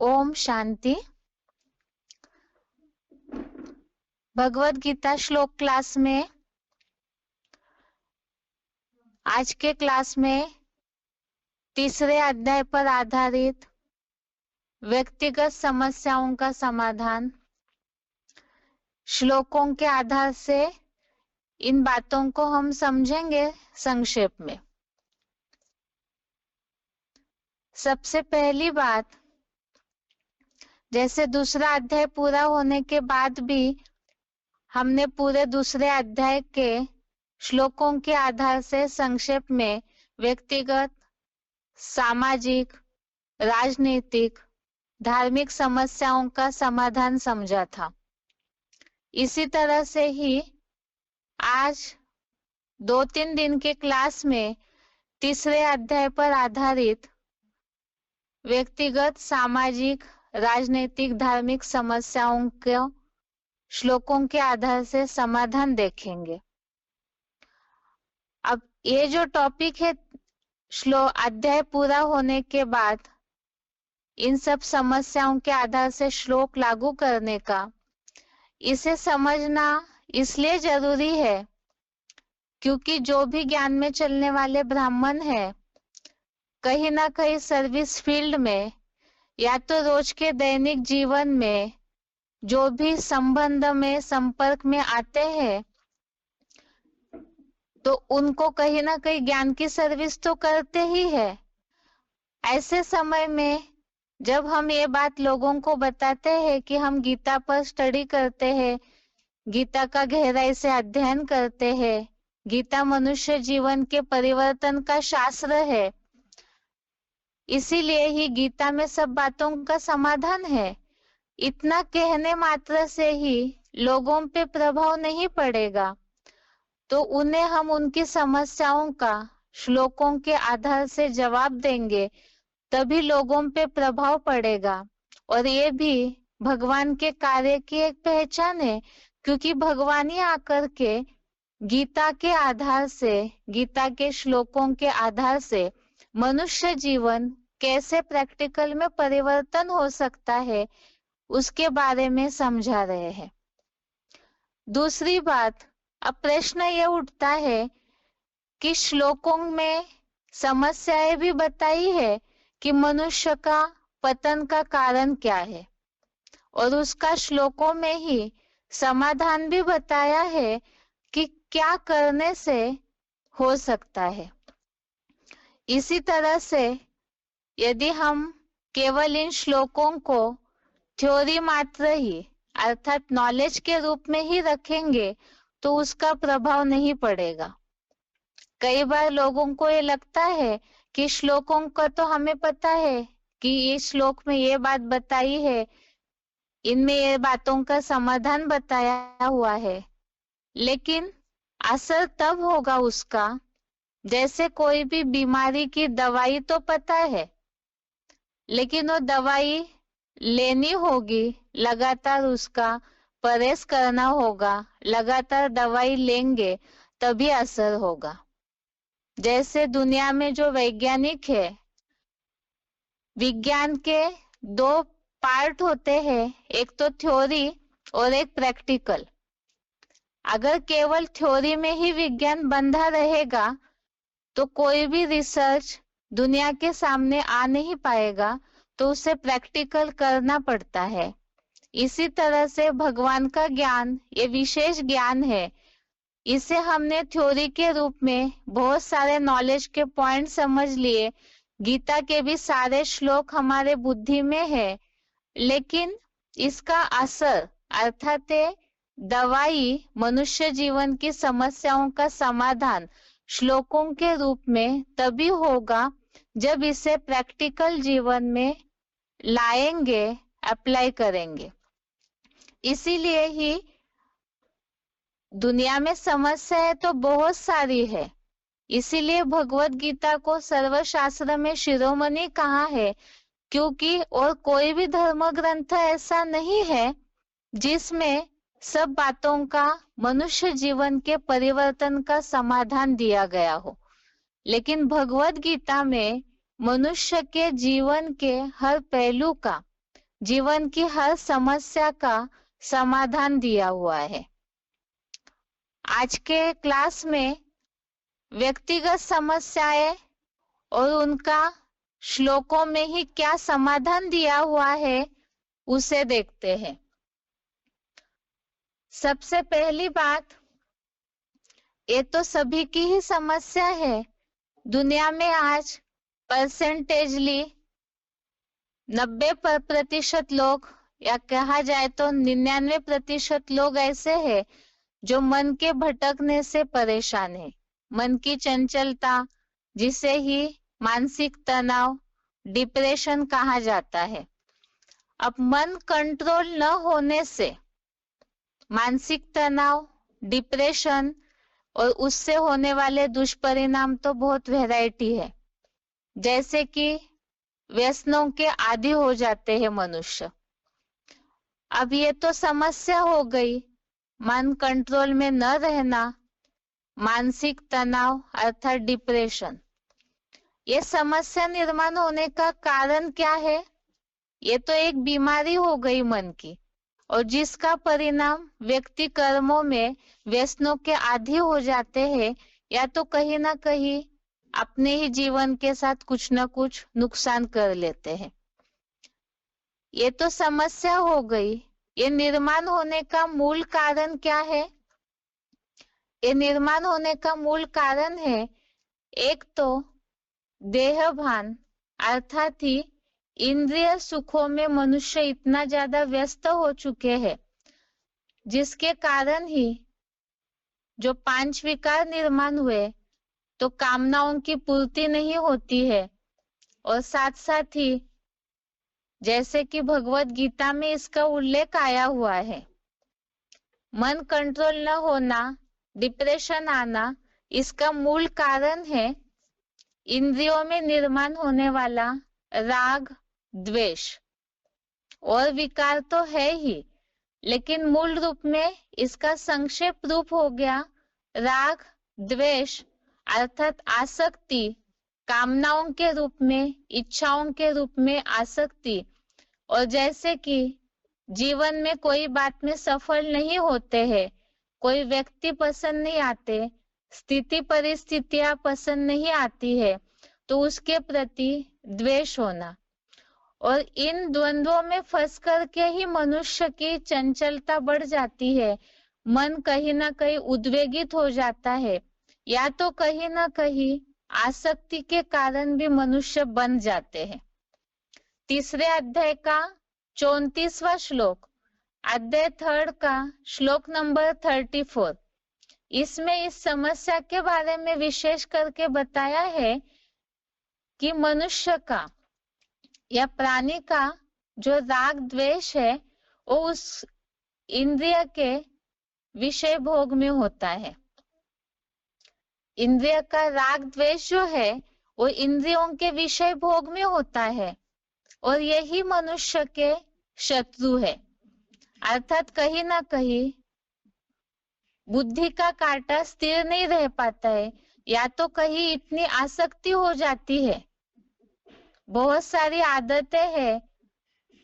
ओम शांति। भगवत गीता श्लोक क्लास में आज के क्लास में तीसरे अध्याय पर आधारित व्यक्तिगत समस्याओं का समाधान श्लोकों के आधार से इन बातों को हम समझेंगे संक्षेप में। सबसे पहली बात, जैसे दूसरा अध्याय पूरा होने के बाद भी हमने पूरे दूसरे अध्याय के श्लोकों के आधार से संक्षेप में व्यक्तिगत, सामाजिक, राजनीतिक, धार्मिक समस्याओं का समाधान समझा था। इसी तरह से ही आज 2-3 दिन के क्लास में तीसरे अध्याय पर आधारित व्यक्तिगत, सामाजिक, राजनीतिक, धार्मिक समस्याओं के श्लोकों के आधार से समाधान देखेंगे। अब ये जो टॉपिक है अध्याय पूरा होने के बाद इन सब समस्याओं के आधार से श्लोक लागू करने का, इसे समझना इसलिए जरूरी है क्योंकि जो भी ज्ञान में चलने वाले ब्राह्मण हैं, कहीं ना कहीं सर्विस फील्ड में या तो रोज के दैनिक जीवन में जो भी संबंध में संपर्क में आते हैं, तो उनको कहीं ना कहीं ज्ञान की सर्विस तो करते ही है। ऐसे समय में जब हम ये बात लोगों को बताते हैं कि हम गीता पर स्टडी करते हैं, गीता का गहराई से अध्ययन करते हैं, गीता मनुष्य जीवन के परिवर्तन का शास्त्र है, इसीलिए ही गीता में सब बातों का समाधान है, इतना कहने मात्र से ही लोगों पे प्रभाव नहीं पड़ेगा, तो उन्हें हम उनकी समस्याओं का श्लोकों के आधार से जवाब देंगे, तभी लोगों पे प्रभाव पड़ेगा। और ये भी भगवान के कार्य की एक पहचान है, क्योंकि भगवान ही आकर के गीता के आधार से, गीता के श्लोकों के आधार से मनुष्य जीवन कैसे प्रैक्टिकल में परिवर्तन हो सकता है उसके बारे में समझा रहे हैं। दूसरी बात, अब प्रश्न ये उठता है कि श्लोकों में समस्याएं भी बताई है कि मनुष्य का पतन का कारण क्या है, और उसका श्लोकों में ही समाधान भी बताया है कि क्या करने से हो सकता है। इसी तरह से यदि हम केवल इन श्लोकों को थ्योरी मात्र ही अर्थात नॉलेज के रूप में ही रखेंगे तो उसका प्रभाव नहीं पड़ेगा। कई बार लोगों को ये लगता है कि श्लोकों का तो हमें पता है कि इस श्लोक में ये बात बताई है, इनमें ये बातों का समाधान बताया हुआ है, लेकिन असर तब होगा उसका जैसे कोई भी बीमारी की दवाई तो पता है, लेकिन वो दवाई लेनी होगी, लगातार उसका परहेज करना होगा, लगातार दवाई लेंगे तभी असर होगा। जैसे दुनिया में जो वैज्ञानिक है, विज्ञान के 2 पार्ट होते हैं, एक तो थ्योरी और एक प्रैक्टिकल। अगर केवल थ्योरी में ही विज्ञान बंधा रहेगा तो कोई भी रिसर्च दुनिया के सामने आ नहीं पाएगा, तो उसे प्रैक्टिकल करना पड़ता है। इसी तरह से भगवान का ज्ञान ये विशेष ज्ञान है, इसे हमने थ्योरी के रूप में बहुत सारे नॉलेज के पॉइंट समझ लिए, गीता के भी सारे श्लोक हमारे बुद्धि में है, लेकिन इसका असर अर्थात दवाई, मनुष्य जीवन की समस्याओं का समाधान श्लोकों के रूप में तभी होगा जब इसे प्रैक्टिकल जीवन में लाएंगे, अप्लाई करेंगे। इसीलिए ही दुनिया में समस्याएं तो बहुत सारी है, इसीलिए भगवत गीता को सर्वशास्त्र में शिरोमणि कहा है, क्योंकि और कोई भी धर्म ग्रंथ ऐसा नहीं है जिसमें सब बातों का मनुष्य जीवन के परिवर्तन का समाधान दिया गया हो, लेकिन भगवत गीता में मनुष्य के जीवन के हर पहलू का जीवन की हर समस्या का समाधान दिया हुआ है। आज के क्लास में व्यक्तिगत समस्याएं और उनका श्लोकों में ही क्या समाधान दिया हुआ है उसे देखते हैं। सबसे पहली बात, ये तो सभी की ही समस्या है। दुनिया में आज परसेंटेजली 90% लोग, या कहा जाए तो 99% लोग ऐसे हैं जो मन के भटकने से परेशान है। मन की चंचलता, जिसे ही मानसिक तनाव, डिप्रेशन कहा जाता है। अब मन कंट्रोल न होने से मानसिक तनाव, डिप्रेशन और उससे होने वाले दुष्परिणाम तो बहुत वैरायटी है। जैसे कि व्यसनों के आदी हो जाते हैं मनुष्य। अब ये तो समस्या हो गई, मन कंट्रोल में न रहना, मानसिक तनाव अर्थात डिप्रेशन। ये समस्या निर्माण होने का कारण क्या है? ये तो एक बीमारी हो गई मन की, और जिसका परिणाम व्यक्ति कर्मों में व्यसनों के आदी हो जाते हैं, या तो कहीं ना कहीं अपने ही जीवन के साथ कुछ न कुछ नुकसान कर लेते हैं। ये तो समस्या हो गई। ये निर्माण होने का मूल कारण क्या है? ये निर्माण होने का मूल कारण है, एक तो देह भान, अर्थात ही इंद्रिय सुखों में मनुष्य इतना ज्यादा व्यस्त हो चुके हैं, जिसके कारण ही जो 5 विकार निर्माण हुए, तो कामनाओं की पूर्ति नहीं होती है। और साथ साथ ही जैसे कि भगवत गीता में इसका उल्लेख आया हुआ है, मन कंट्रोल न होना, डिप्रेशन आना, इसका मूल कारण है इंद्रियों में निर्माण होने वाला राग, द्वेष। और विकार तो है ही, लेकिन मूल रूप में इसका संक्षेप रूप हो गया राग, द्वेष, अर्थात आसक्ति, कामनाओं के रूप में, इच्छाओं के रूप में आसक्ति। और जैसे कि जीवन में कोई बात में सफल नहीं होते हैं, कोई व्यक्ति पसंद नहीं आते, स्थिति परिस्थितियां पसंद नहीं आती है, तो उसके प्रति द्वेष होना। और इन द्वंद्वों में फंस करके ही मनुष्य की चंचलता बढ़ जाती है, मन कहीं ना कहीं उद्वेगित हो जाता है, या तो कहीं ना कहीं आसक्ति के कारण भी मनुष्य बन जाते हैं। तीसरे अध्याय का 34वां श्लोक, अध्याय 3 का श्लोक नंबर 34, इसमें इस समस्या के बारे में विशेष करके बताया है कि मनुष्य का या प्राणी का जो राग द्वेष है, वो उस इंद्रिय के विषय भोग में होता है। इंद्रिय का राग द्वेष जो है वो इंद्रियों के विषय भोग में होता है, और यही मनुष्य के शत्रु है। अर्थात कहीं ना कहीं बुद्धि का कांटा स्थिर नहीं रह पाता है, या तो कहीं इतनी आसक्ति हो जाती है, बहुत सारी आदतें हैं,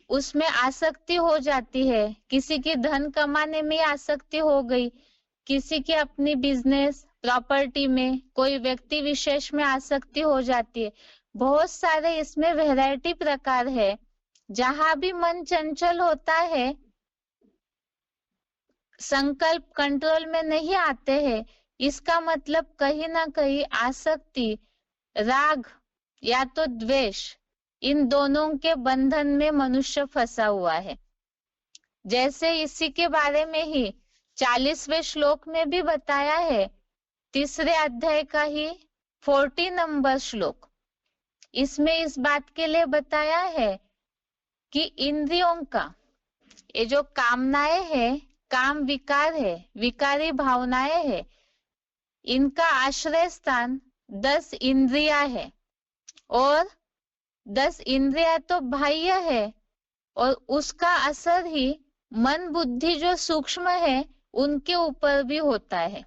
उसमें आसक्ति हो जाती है। किसी की धन कमाने में आसक्ति हो गई, किसी की अपनी बिजनेस प्रॉपर्टी में, कोई व्यक्ति विशेष में आसक्ति हो जाती है। बहुत सारे इसमें वैरायटी प्रकार है। जहां भी मन चंचल होता है, संकल्प कंट्रोल में नहीं आते हैं, इसका मतलब कहीं ना कहीं आसक्ति, राग या तो द्वेष, इन दोनों के बंधन में मनुष्य फंसा हुआ है। जैसे इसी के बारे में ही 40वें श्लोक में भी बताया है, तीसरे अध्याय का ही 40 नंबर श्लोक, इसमें इस बात के लिए बताया है कि इंद्रियों का ये जो कामनाएं है, काम विकार है, विकारी भावनाएं है, इनका आश्रय स्थान 10 इंद्रियां है, और 10 इंद्रियां तो बाह्य है, और उसका असर ही मन बुद्धि जो सूक्ष्म है उनके ऊपर भी होता है।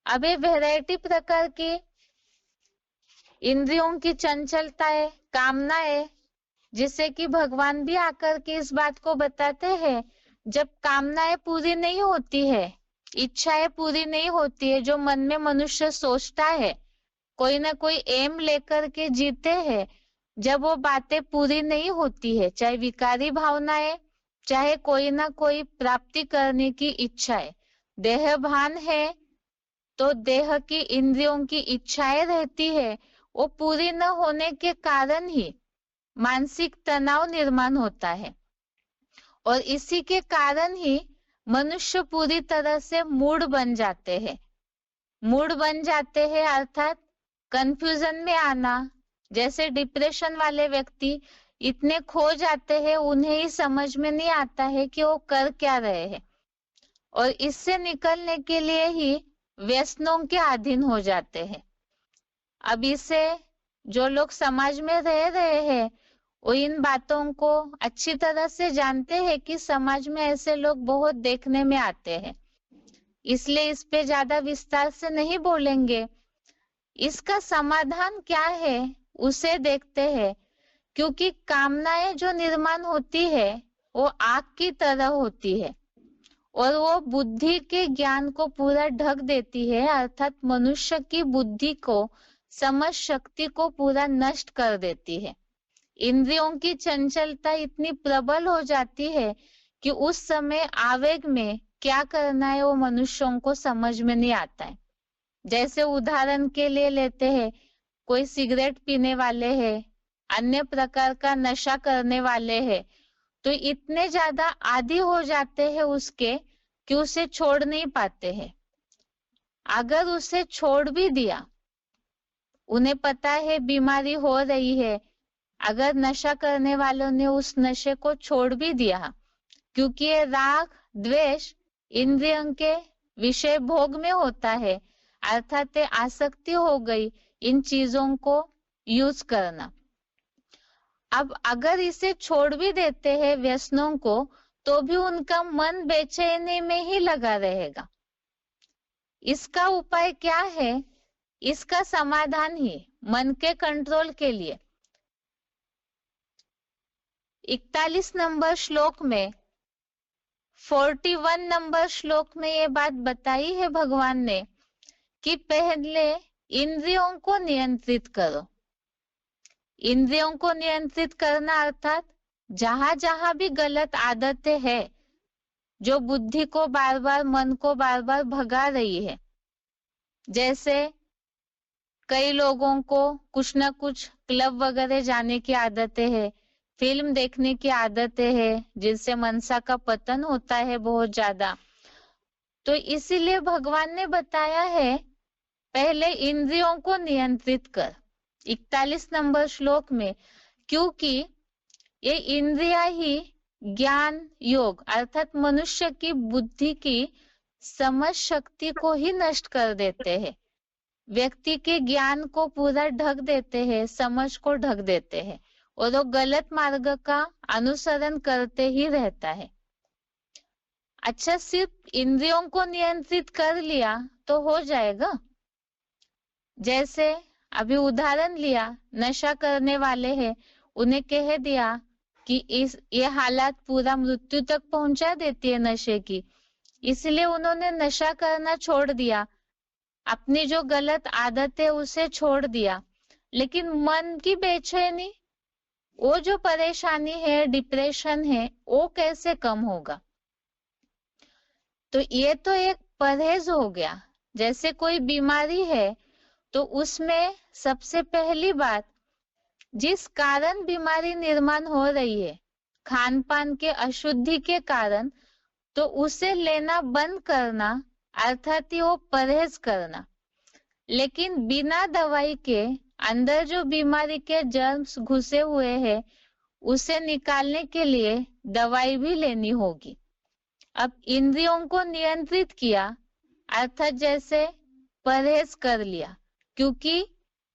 अब ये वैरायटी प्रकार की इंद्रियों की चंचलता है, कामना है, जिससे कि भगवान भी आकर के इस बात को बताते हैं, जब कामनाएं पूरी नहीं होती है, इच्छाएं पूरी नहीं होती है, जो मन में मनुष्य सोचता है, कोई ना कोई एम लेकर के जीते हैं, जब वो बातें पूरी नहीं होती है, चाहे विकारी भावनाएं, चाहे कोई ना कोई प्राप्ति करने की इच्छाएं, देह भान है तो देह की इंद्रियों की इच्छाएं रहती है, वो पूरी न होने के कारण ही मानसिक तनाव निर्माण होता है और इसी के कारण ही मनुष्य पूरी तरह से मूड बन जाते हैं। मूड बन जाते हैं अर्थात कंफ्यूजन में आना, जैसे डिप्रेशन वाले व्यक्ति इतने खो जाते हैं, उन्हें ही समझ में नहीं आता है कि वो कर क्या रहे हैं और इससे निकलने के लिए ही व्यसनों के अधीन हो जाते हैं। अब इसे जो लोग समाज में रह रहे हैं वो इन बातों को अच्छी तरह से जानते हैं कि समाज में ऐसे लोग बहुत देखने में आते हैं, इसलिए इस पे ज्यादा विस्तार से नहीं बोलेंगे। इसका समाधान क्या है उसे देखते हैं, क्योंकि कामनाएं जो निर्माण होती है वो आग की तरह होती है और वो बुद्धि के ज्ञान को पूरा ढक देती है, अर्थात मनुष्य की बुद्धि को, समझ शक्ति को पूरा नष्ट कर देती है। इंद्रियों की चंचलता इतनी प्रबल हो जाती है कि उस समय आवेग में क्या करना है वो मनुष्यों को समझ में नहीं आता है। जैसे उदाहरण के लिए लेते हैं, कोई सिगरेट पीने वाले हैं, अन्य प्रकार का नशा करने वाले हैं, तो इतने ज्यादा आदी हो जाते हैं उसके कि उसे छोड़ नहीं पाते हैं। अगर उसे छोड़ भी दिया, उन्हें पता है बीमारी हो रही है, अगर नशा करने वालों ने उस नशे को छोड़ भी दिया, क्योंकि ये राग द्वेष इंद्रियों के विषय भोग में होता है, अर्थात आसक्ति हो गई इन चीजों को यूज करना। अब अगर इसे छोड़ भी देते हैं व्यसनों को, तो भी उनका मन बेचैनी में ही लगा रहेगा। इसका उपाय क्या है? इसका समाधान ही मन के कंट्रोल के लिए 41 नंबर श्लोक में, 41 नंबर श्लोक में ये बात बताई है भगवान ने कि पहले इंद्रियों को नियंत्रित करो। इंद्रियों को नियंत्रित करना अर्थात जहां जहां भी गलत आदतें हैं, जो बुद्धि को बार बार, मन को बार बार भगा रही है, जैसे कई लोगों को कुछ ना कुछ क्लब वगैरह जाने की आदतें है, फिल्म देखने की आदतें है, जिससे मनसा का पतन होता है बहुत ज्यादा। तो इसीलिए भगवान ने बताया है पहले इंद्रियों को नियंत्रित कर, 41 नंबर श्लोक में, क्योंकि ये इंद्रिया ही ज्ञान योग अर्थात मनुष्य की बुद्धि की समझ शक्ति को ही नष्ट कर देते हैं, व्यक्ति के ज्ञान को पूरा ढक देते हैं, समझ को ढक देते हैं और वो गलत मार्ग का अनुसरण करते ही रहता है। अच्छा, सिर्फ इंद्रियों को नियंत्रित कर लिया तो हो जाएगा? जैसे अभी उदाहरण लिया, नशा करने वाले हैं, उन्हें कह दिया कि ये हालात पूरा मृत्यु तक पहुंचा देती है नशे की, इसलिए उन्होंने नशा करना छोड़ दिया, अपनी जो गलत आदत है उसे छोड़ दिया, लेकिन मन की बेचैनी, वो जो परेशानी है, डिप्रेशन है, वो कैसे कम होगा? तो ये तो एक परहेज हो गया। जैसे कोई बीमारी है तो उसमें सबसे पहली बात, जिस कारण बीमारी निर्माण हो रही है, खान पान के अशुद्धि के कारण, तो उसे लेना बंद करना, अर्थात वो परहेज करना। लेकिन बिना दवाई के अंदर जो बीमारी के जर्म्स घुसे हुए हैं, उसे निकालने के लिए दवाई भी लेनी होगी। अब इंद्रियों को नियंत्रित किया, अर्थात जैसे परहेज कर लिया, क्योंकि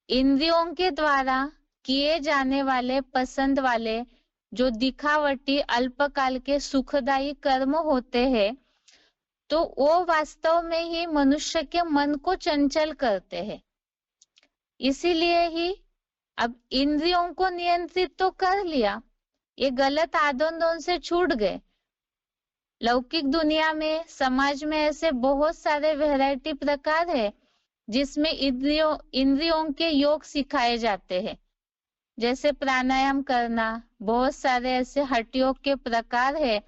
इंद्रियों के द्वारा किए जाने वाले पसंद वाले जो दिखावटी अल्पकाल के सुखदायी कर्म होते हैं, तो वो वास्तव में ही मनुष्य के मन को चंचल करते हैं। इसीलिए ही अब इंद्रियों को नियंत्रित तो कर लिया, ये गलत आदतों से छूट गए। लौकिक दुनिया में, समाज में ऐसे बहुत सारे वैरायटी प्रकार है जिसमें इंद्रियों के योग सिखाए जाते हैं, जैसे प्राणायाम करना। बहुत सारे ऐसे हठ योग के प्रकार है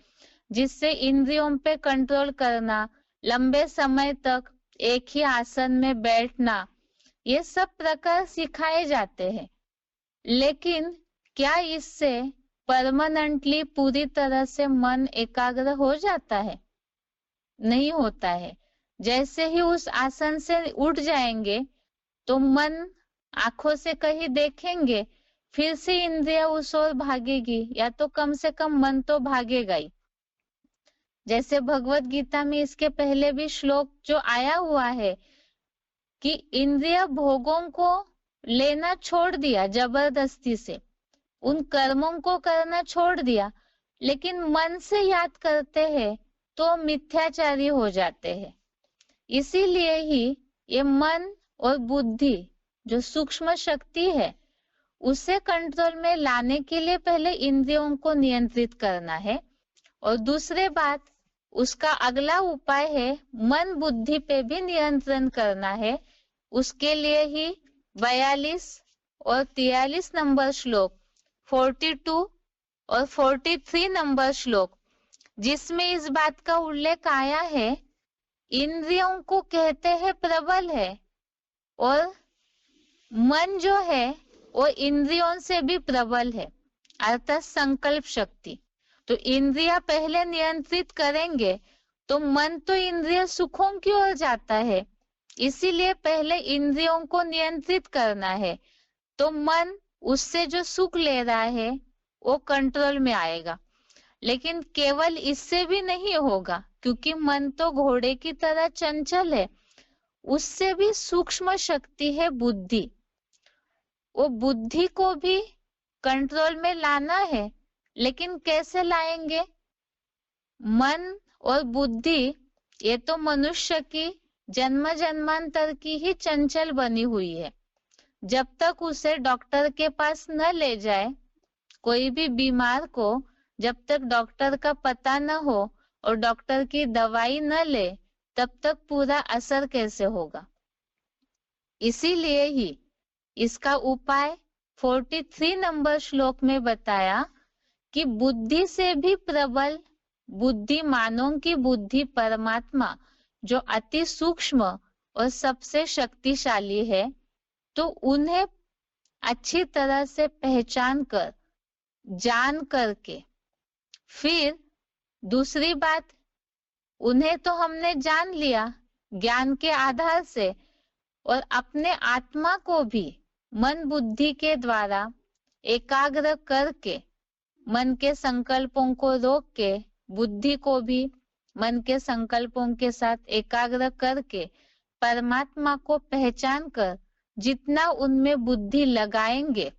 जिससे इंद्रियों पे कंट्रोल करना, लंबे समय तक एक ही आसन में बैठना, ये सब प्रकार सिखाए जाते हैं। लेकिन क्या इससे परमानेंटली पूरी तरह से मन एकाग्र हो जाता है? नहीं होता है। जैसे ही उस आसन से उठ जाएंगे तो मन आंखों से कहीं देखेंगे, फिर से इंद्रिया उस ओर भागेगी, या तो कम से कम मन तो भागेगा ही। जैसे भगवत गीता में इसके पहले भी श्लोक जो आया हुआ है कि इंद्रिय भोगों को लेना छोड़ दिया जबरदस्ती से, उन कर्मों को करना छोड़ दिया, लेकिन मन से याद करते हैं तो मिथ्याचारी हो जाते हैं। इसीलिए ही ये मन और बुद्धि जो सूक्ष्म शक्ति है उसे कंट्रोल में लाने के लिए पहले इंद्रियों को नियंत्रित करना है, और दूसरे बात उसका अगला उपाय है मन बुद्धि पे भी नियंत्रण करना है। उसके लिए ही 42 और 43 नंबर श्लोक, 42 और 43 नंबर श्लोक, जिसमें इस बात का उल्लेख आया है, इंद्रियों को कहते हैं प्रबल है, और मन जो है वो इंद्रियों से भी प्रबल है, अर्थात संकल्प शक्ति। तो इंद्रिया पहले नियंत्रित करेंगे तो मन तो इंद्रिय सुखों की ओर जाता है, इसीलिए पहले इंद्रियों को नियंत्रित करना है, तो मन उससे जो सुख ले रहा है वो कंट्रोल में आएगा। लेकिन केवल इससे भी नहीं होगा, क्योंकि मन तो घोड़े की तरह चंचल है, उससे भी सूक्ष्म शक्ति है बुद्धि। वो बुद्धि को भी कंट्रोल में लाना है, लेकिन कैसे लाएंगे? मन और बुद्धि ये तो मनुष्य की जन्म जन्मांतर की ही चंचल बनी हुई है। जब तक उसे डॉक्टर के पास न ले जाए, कोई भी बीमार को जब तक डॉक्टर का पता न हो और डॉक्टर की दवाई न ले, तब तक पूरा असर कैसे होगा? इसीलिए ही इसका उपाय 43 नंबर श्लोक में बताया कि बुद्धि से भी प्रबल बुद्धिमानों की बुद्धि परमात्मा जो अति सूक्ष्म और सबसे शक्तिशाली है, तो उन्हें अच्छी तरह से पहचान कर, जान करके, फिर दूसरी बात, उन्हें तो हमने जान लिया ज्ञान के आधार से, और अपने आत्मा को भी मन बुद्धि के द्वारा एकाग्र करके, मन के संकल्पों को रोक के, बुद्धि को भी मन के संकल्पों के साथ एकाग्र करके परमात्मा को पहचान कर जितना उनमें बुद्धि लगाएंगे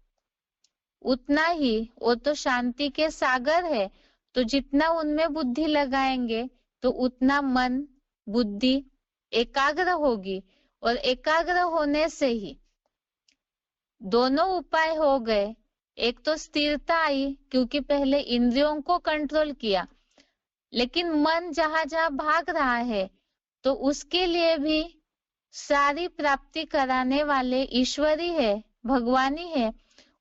उतना ही, वो तो शांति के सागर है, तो जितना उनमें बुद्धि लगाएंगे तो उतना मन बुद्धि एकाग्र होगी, और एकाग्र होने से ही दोनों उपाय हो गए। एक तो स्थिरता आई क्योंकि पहले इंद्रियों को कंट्रोल किया, लेकिन मन जहां जहां भाग रहा है तो उसके लिए भी सारी प्राप्ति कराने वाले ईश्वरी है, भगवानी है,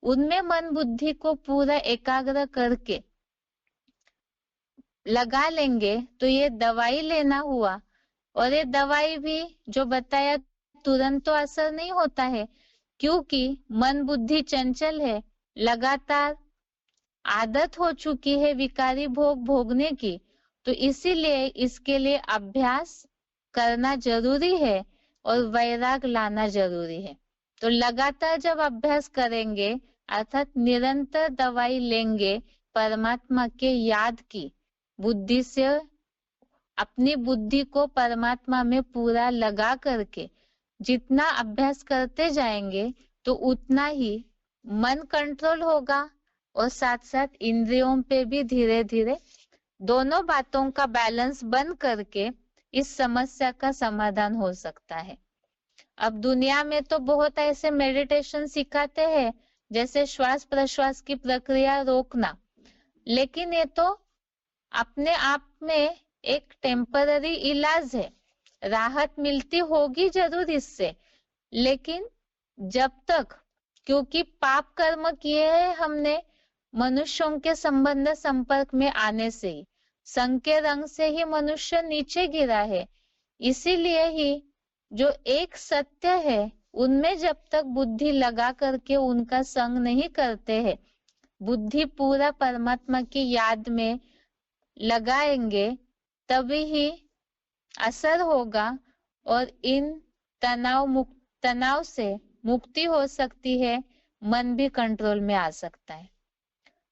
उनमें मन बुद्धि को पूरा एकाग्र करके लगा लेंगे तो ये दवाई लेना हुआ, और ये दवाई भी जो बताया तुरंत तो असर नहीं होता है, क्योंकि मन बुद्धि चंचल है, लगातार आदत हो चुकी है विकारी भोग भोगने की, तो इसीलिए इसके लिए अभ्यास करना जरूरी है और वैराग लाना जरूरी है। तो लगातार जब अभ्यास करेंगे, अर्थात निरंतर दवाई लेंगे परमात्मा के याद की, बुद्धि से अपनी बुद्धि को परमात्मा में पूरा लगा करके जितना अभ्यास करते जाएंगे तो उतना ही मन कंट्रोल होगा, और साथ साथ इंद्रियों पे भी धीरे धीरे दोनों बातों का बैलेंस बन करके इस समस्या का समाधान हो सकता है। अब दुनिया में तो बहुत ऐसे मेडिटेशन सिखाते हैं जैसे श्वास प्रश्वास की प्रक्रिया रोकना। लेकिन ये तो अपने आप में एक टेम्पररी इलाज है, राहत मिलती होगी जरूर इससे, लेकिन जब तक, क्योंकि पाप कर्म किए हैं हमने मनुष्यों के संबंध संपर्क में आने से ही, संग के रंग से ही मनुष्य नीचे गिरा है। इसीलिए ही जो एक सत्य है उनमें जब तक बुद्धि लगा करके उनका संग नहीं करते हैं, बुद्धि पूरा परमात्मा की याद में लगाएंगे, तभी ही असर होगा और इन तनाव से मुक्ति हो सकती है, मन भी कंट्रोल में आ सकता है।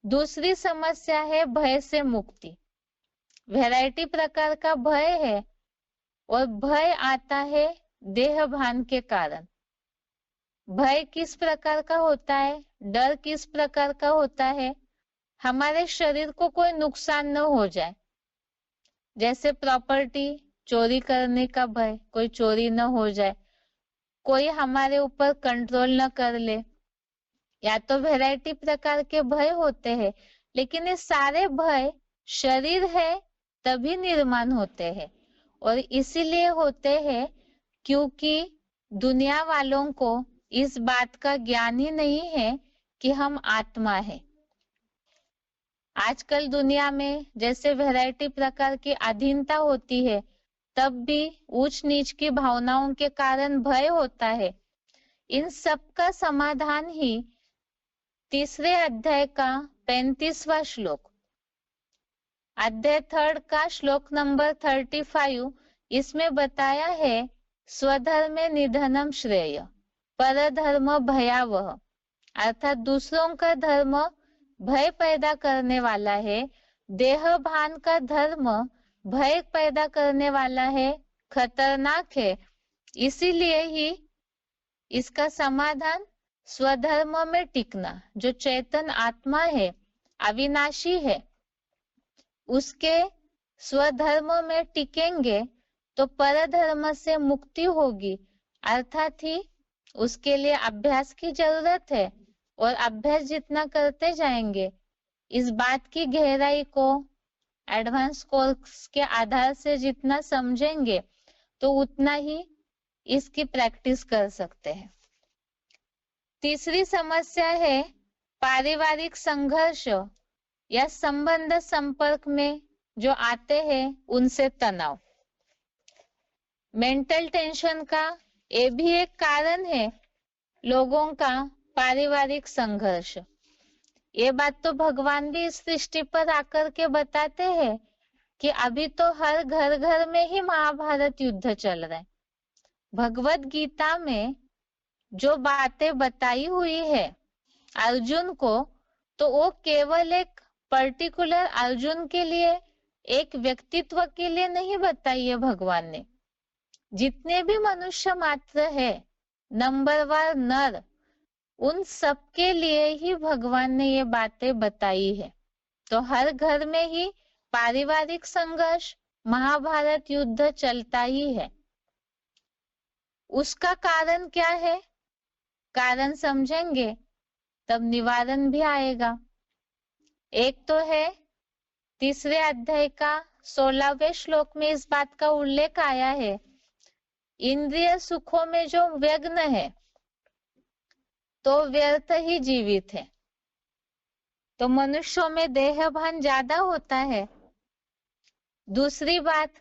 दूसरी समस्या है भय से मुक्ति। वैरायटी प्रकार का भय है और भय आता है देह भान के कारण। भय किस प्रकार का होता है, डर किस प्रकार का होता है, हमारे शरीर को कोई नुकसान न हो जाए, जैसे प्रॉपर्टी चोरी करने का भय, कोई चोरी न हो जाए, कोई हमारे ऊपर कंट्रोल न कर ले, या तो वैरायटी प्रकार के भय होते हैं। लेकिन ये सारे भय शरीर है तभी निर्माण होते हैं, और इसीलिए होते हैं क्योंकि दुनिया वालों को इस बात का ज्ञान ही नहीं है कि हम आत्मा है। आजकल दुनिया में जैसे वैरायटी प्रकार की अधीनता होती है, तब भी ऊंच नीच की भावनाओं के कारण भय होता है। इन सब का समाधान ही तीसरे अध्याय का 35वां श्लोक, अध्याय 3 का श्लोक नंबर 35, इसमें बताया है स्वधर्मे निधनम श्रेय परधर्म भयावह, अर्थात दूसरों का धर्म भय पैदा करने वाला है, देह भान का धर्म भय पैदा करने वाला है, खतरनाक है। इसीलिए ही इसका समाधान स्वधर्म में टिकना, जो चेतन आत्मा है, अविनाशी है, उसके स्वधर्म में टिकेंगे तो परधर्म से मुक्ति होगी। अर्थात ही उसके लिए अभ्यास की जरूरत है, और अभ्यास जितना करते जाएंगे, इस बात की गहराई को एडवांस कोर्स के आधार से जितना समझेंगे, तो उतना ही इसकी प्रैक्टिस कर सकते हैं। तीसरी समस्या है पारिवारिक संघर्ष या संबंध संपर्क में जो आते हैं उनसे तनाव। मेंटल टेंशन का ये भी एक कारण है लोगों का पारिवारिक संघर्ष। ये बात तो भगवान भी इस सृष्टि पर आकर के बताते हैं कि अभी तो हर घर घर में ही महाभारत युद्ध चल रहा है। भगवत गीता में जो बातें बताई हुई है अर्जुन को, तो वो केवल एक पर्टिकुलर अर्जुन के लिए, एक व्यक्तित्व के लिए नहीं बताई है भगवान ने। जितने भी मनुष्य मात्र है, नंबरवार नर, उन सबके लिए ही भगवान ने ये बातें बताई है। तो हर घर में ही पारिवारिक संघर्ष, महाभारत युद्ध चलता ही है। उसका कारण क्या है, कारण समझेंगे तब निवारण भी आएगा। एक तो है तीसरे अध्याय का 16वें श्लोक में इस बात का उल्लेख आया है, इंद्रिय सुखों में जो व्यग्न है तो व्यर्थ ही जीवित है। तो मनुष्यों में देह भान ज्यादा होता है। दूसरी बात,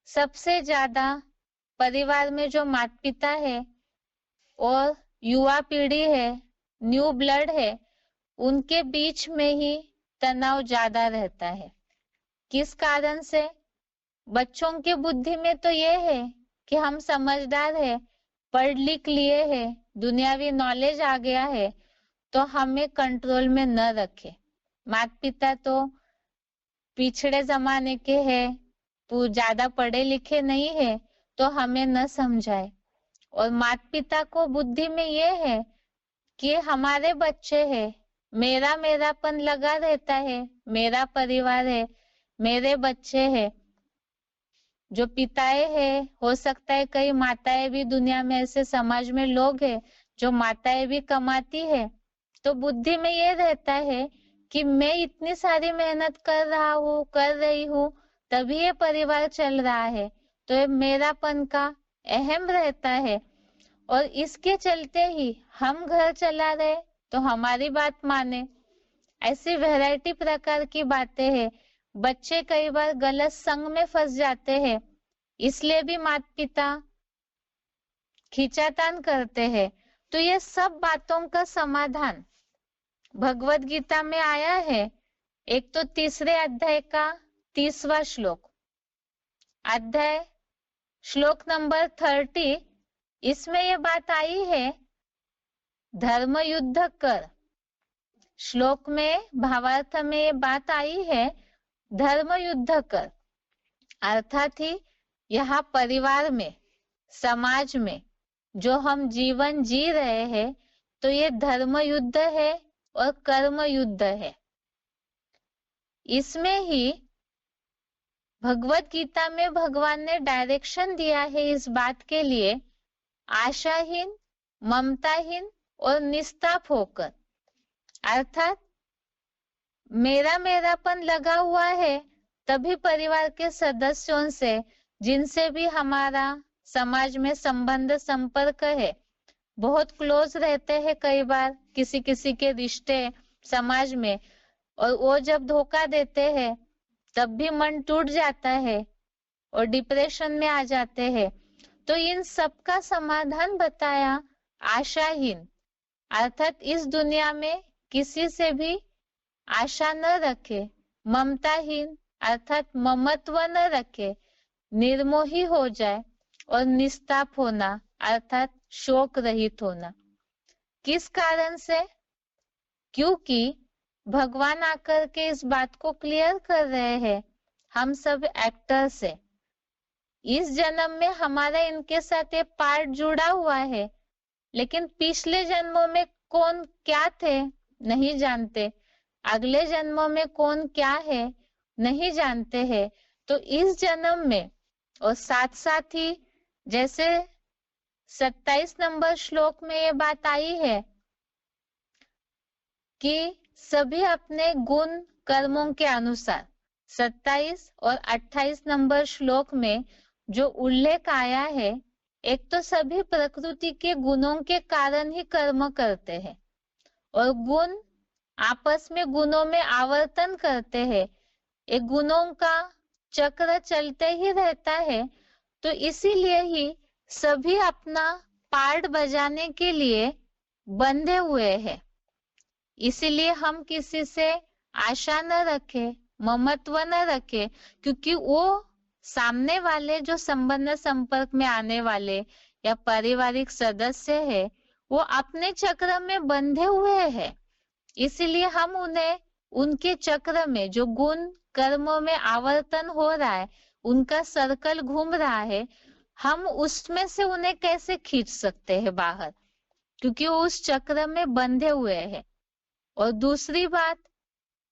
सबसे ज्यादा परिवार में जो माता पिता है और युवा पीढ़ी है, न्यू ब्लड है, उनके बीच में ही तनाव ज्यादा रहता है। किस कारण से? बच्चों के बुद्धि में तो ये है कि हम समझदार है, पढ़ लिख लिए है, दुनियावी नॉलेज आ गया है, तो हमें कंट्रोल में न रखे। माता पिता तो पिछड़े जमाने के हैं, तो ज्यादा पढ़े लिखे नहीं है, तो हमें न समझाए। और माता पिता को बुद्धि में ये है कि हमारे बच्चे हैं, मेरा मेरापन लगा रहता है, मेरा परिवार है, मेरे बच्चे हैं। जो पिताएं हैं, हो सकता है कई माताएं भी दुनिया में, ऐसे समाज में लोग हैं जो माताएं भी कमाती है, तो बुद्धि में ये रहता है कि मैं इतनी सारी मेहनत कर रहा हूँ, कर रही हूँ, तभी ये परिवार चल रहा है, तो ये मेरापन का अहम रहता है। और इसके चलते ही हम घर चला रहे तो हमारी बात माने, ऐसी वैरायटी प्रकार की बातें हैं। बच्चे कई बार गलत संग में फंस जाते हैं, इसलिए भी माता पिता खींचातान करते हैं। तो ये सब बातों का समाधान भगवत गीता में आया है। एक तो 3रे अध्याय का 30वां श्लोक, अध्याय श्लोक नंबर 30, इसमें ये बात आई है, धर्म युद्ध कर। श्लोक में भावार्थ में ये बात आई है, धर्म युद्ध कर, अर्थात ही यहाँ परिवार में, समाज में जो हम जीवन जी रहे हैं, तो ये धर्म युद्ध है और कर्म युद्ध है। इसमें ही भगवत गीता में भगवान ने डायरेक्शन दिया है इस बात के लिए, आशाहीन, ममताहीन और निस्ताप होकर, अर्थात मेरापन लगा हुआ है, तभी परिवार के सदस्यों से, जिनसे भी हमारा समाज में संबंध संपर्क है, बहुत क्लोज रहते हैं कई बार किसी किसी के रिश्ते समाज में, और वो जब धोखा देते हैं तब भी मन टूट जाता है और डिप्रेशन में आ जाते हैं। तो इन सब का समाधान बताया, आशाहीन, अर्थात इस दुनिया में किसी से भी आशा न रखे, ममताहीन अर्थात ममत्व न रखे, निर्मोही हो जाए, और निस्ताप होना अर्थात शोक रहित होना। किस कारण से? क्योंकि भगवान आकर के इस बात को क्लियर कर रहे हैं, हम सब एक्टर्स है, इस जन्म में हमारा इनके साथ ये पार्ट जुड़ा हुआ है, लेकिन पिछले जन्मों में कौन क्या थे नहीं जानते, अगले जन्मों में कौन क्या है नहीं जानते हैं। तो इस जन्म में, और साथ साथ ही जैसे 27 नंबर श्लोक में ये बात आई है कि सभी अपने गुण कर्मों के अनुसार, 27 और 28 नंबर श्लोक में जो उल्लेख आया है, एक तो सभी प्रकृति के गुणों के कारण ही कर्म करते हैं, और गुण आपस में गुणों में आवर्तन करते हैं, एक गुणों का चक्र चलते ही रहता है। तो इसीलिए ही सभी अपना पार्ट बजाने के लिए बंधे हुए हैं। इसीलिए हम किसी से आशा न रखे, ममत्व न रखे, क्योंकि वो सामने वाले जो संबंध संपर्क में आने वाले या पारिवारिक सदस्य है, वो अपने चक्र में बंधे हुए हैं। इसीलिए हम उन्हें उनके चक्र में जो गुण कर्मों में आवर्तन हो रहा है, उनका सर्कल घूम रहा है, हम उसमें से उन्हें कैसे खींच सकते हैं बाहर, क्योंकि वो उस चक्र में बंधे हुए हैं। और दूसरी बात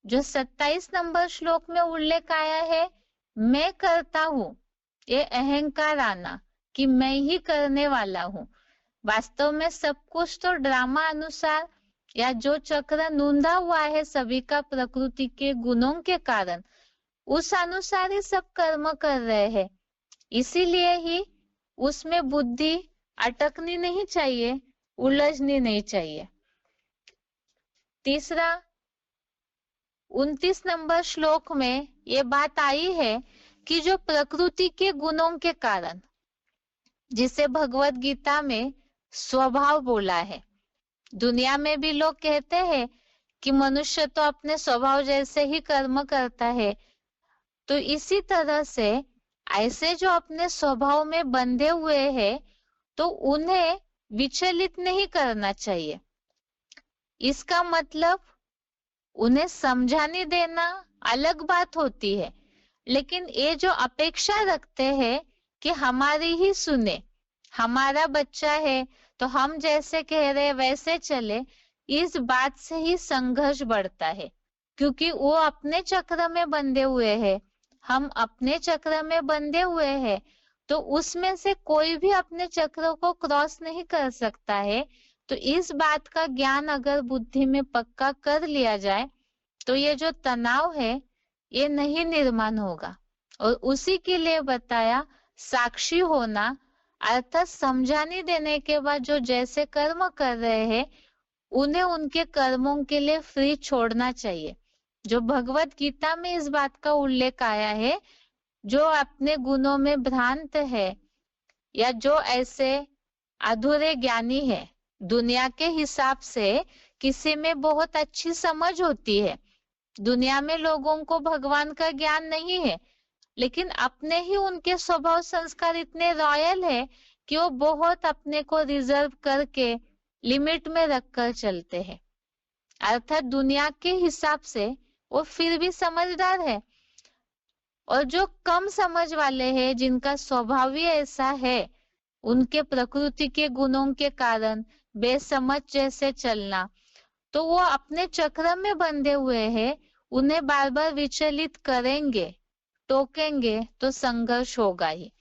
जो 27 नंबर श्लोक में उल्लेख आया है, मैं करता हूँ, ये अहंकार आना कि मैं ही करने वाला हूँ। वास्तव में सब कुछ तो ड्रामा अनुसार या जो चक्र नूंदा हुआ है सभी का प्रकृति के गुणों के कारण, उस अनुसार ही सब कर्म कर रहे हैं। इसीलिए ही उसमें बुद्धि अटकनी नहीं चाहिए, उलझनी नहीं चाहिए। तीसरा 29 नंबर श्लोक में ये बात आई है कि जो प्रकृति के गुणों के कारण, जिसे भगवत गीता में स्वभाव बोला है, दुनिया में भी लोग कहते हैं कि मनुष्य तो अपने स्वभाव जैसे ही कर्म करता है, तो इसी तरह से ऐसे जो अपने स्वभाव में बंधे हुए हैं, तो उन्हें विचलित नहीं करना चाहिए। इसका मतलब उन्हें समझाने देना अलग बात होती है, लेकिन ये जो अपेक्षा रखते हैं कि हमारी ही सुने, हमारा बच्चा है तो हम जैसे कह रहे वैसे चले, इस बात से ही संघर्ष बढ़ता है, क्योंकि वो अपने चक्र में बंधे हुए हैं, हम अपने चक्र में बंधे हुए हैं, तो उसमें से कोई भी अपने चक्र को क्रॉस नहीं कर सकता है, तो इस बात का ज्ञान अगर बुद्धि में पक्का कर लिया जाए तो ये जो तनाव है ये नहीं निर्माण होगा। और उसी के लिए बताया साक्षी होना, अर्थात समझाने देने के बाद जो जैसे कर्म कर रहे हैं उन्हें उनके कर्मों के लिए फ्री छोड़ना चाहिए। जो भगवत गीता में इस बात का उल्लेख आया है, जो अपने गुणों में भ्रांत है या जो ऐसे अधूरे ज्ञानी है, दुनिया के हिसाब से किसी में बहुत अच्छी समझ होती है, दुनिया में लोगों को भगवान का ज्ञान नहीं है, लेकिन अपने ही उनके स्वभाव संस्कार इतने रॉयल है कि वो बहुत अपने को रिजर्व करके लिमिट में रखकर चलते हैं। अर्थात दुनिया के हिसाब से वो फिर भी समझदार है। और जो कम समझ वाले हैं, जिनका स्वभाव ही ऐसा है, उनके प्रकृति के गुणों के कारण बेसमझ जैसे चलना, तो वो अपने चक्र में बंधे हुए हैं, उन्हें बार बार विचलित करेंगे, टोकेंगे तो संघर्ष होगा ही।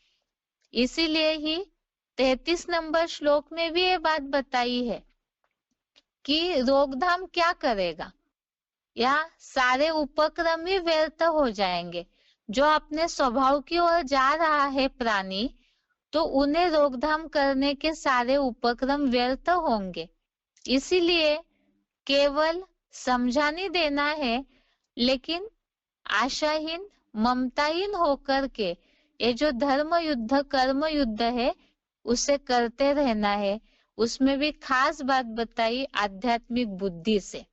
इसीलिए ही 33 नंबर श्लोक में भी ये बात बताई है कि रोकथाम क्या करेगा, या सारे उपक्रम ही व्यर्थ हो जाएंगे। जो अपने स्वभाव की ओर जा रहा है प्राणी, तो उन्हें रोकथाम करने के सारे उपक्रम व्यर्थ होंगे। इसीलिए केवल समझाने देना है, लेकिन आशाहीन ममताहीन होकर के ये जो धर्म युद्ध कर्म युद्ध है उसे करते रहना है। उसमें भी खास बात बताई आध्यात्मिक बुद्धि से।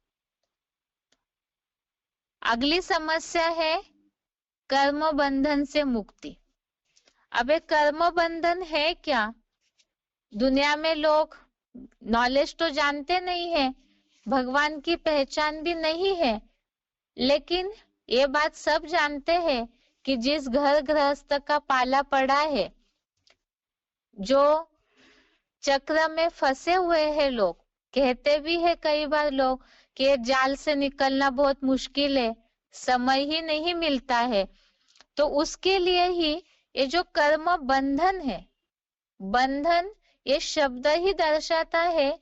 अगली समस्या है कर्म बंधन से मुक्ति। अब ये कर्म बंधन है क्या? दुनिया में लोग नॉलेज तो जानते नहीं है, भगवान की पहचान भी नहीं है, लेकिन ये बात सब जानते हैं कि जिस घर गृहस्थ का पाला पड़ा है, जो चक्र में फंसे हुए हैं, लोग कहते भी है कई बार लोग कि जाल से निकलना बहुत मुश्किल है, समय ही नहीं मिलता है, तो उसके लिए ही ये जो कर्म बंधन है, बंधन ये शब्द ही दर्शाता है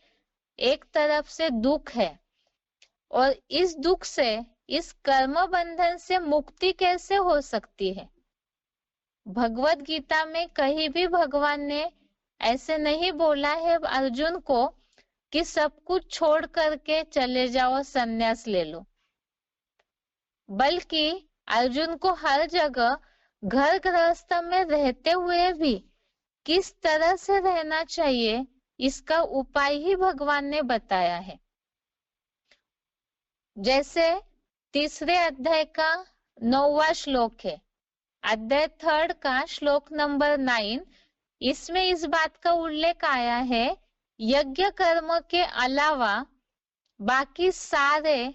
एक तरफ से दुख है, और इस दुख से, इस कर्म बंधन से मुक्ति कैसे हो सकती है? भगवत गीता में कहीं भी भगवान ने ऐसे नहीं बोला है अर्जुन को कि सब कुछ छोड़ करके चले जाओ, संन्यास ले लो, बल्कि अर्जुन को हर जगह घर गृहस्थ में रहते हुए भी किस तरह से रहना चाहिए, इसका उपाय ही भगवान ने बताया है। जैसे तीसरे अध्याय का 9वां श्लोक है, अध्याय 3 का श्लोक नंबर 9, इसमें इस बात का उल्लेख आया है, यज्ञ कर्म के अलावा बाकी सारे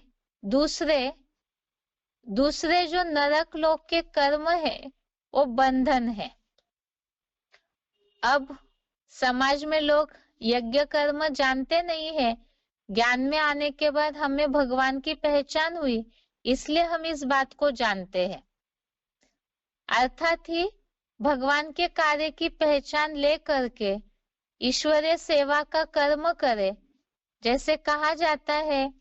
दूसरे जो नरक लोक के कर्म है वो बंधन है। अब समाज में लोग यज्ञ कर्म जानते नहीं है, ज्ञान में आने के बाद हमें भगवान की पहचान हुई, इसलिए हम इस बात को जानते हैं। अर्थात ही भगवान के कार्य की पहचान ले करके ईश्वरीय सेवा का कर्म करे। जैसे कहा जाता है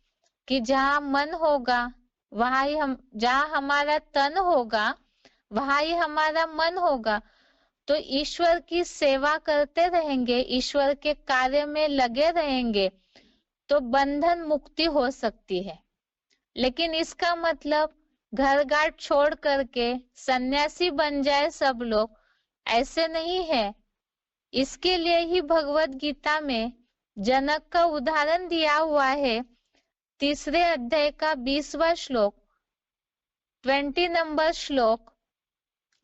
कि जहाँ मन होगा वहां ही जहाँ हमारा तन होगा वहां ही हमारा मन होगा। तो ईश्वर की सेवा करते रहेंगे, ईश्वर के कार्य में लगे रहेंगे, तो बंधन मुक्ति हो सकती है। लेकिन इसका मतलब घर गाट छोड़ करके सन्यासी बन जाए सब लोग, ऐसे नहीं है। इसके लिए ही भगवत गीता में जनक का उदाहरण दिया हुआ है, तीसरे अध्याय का 20वां श्लोक, 20 नंबर श्लोक।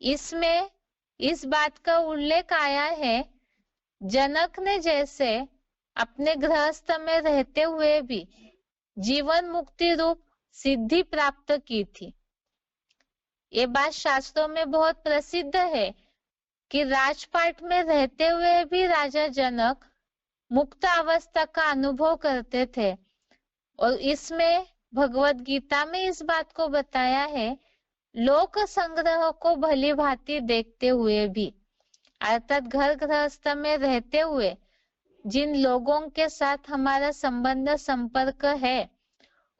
इसमें इस बात का उल्लेख आया है, जनक ने जैसे अपने गृहस्थ में रहते हुए भी जीवन मुक्ति रूप सिद्धि प्राप्त की थी। ये बात शास्त्रों में बहुत प्रसिद्ध है कि राजपाट में रहते हुए भी राजा जनक मुक्त अवस्था का अनुभव करते थे। और इसमें भगवत गीता में इस बात को बताया है, लोक संग्रह को भली भांति देखते हुए भी, अर्थात घर गृहस्थ में रहते हुए जिन लोगों के साथ हमारा संबंध संपर्क है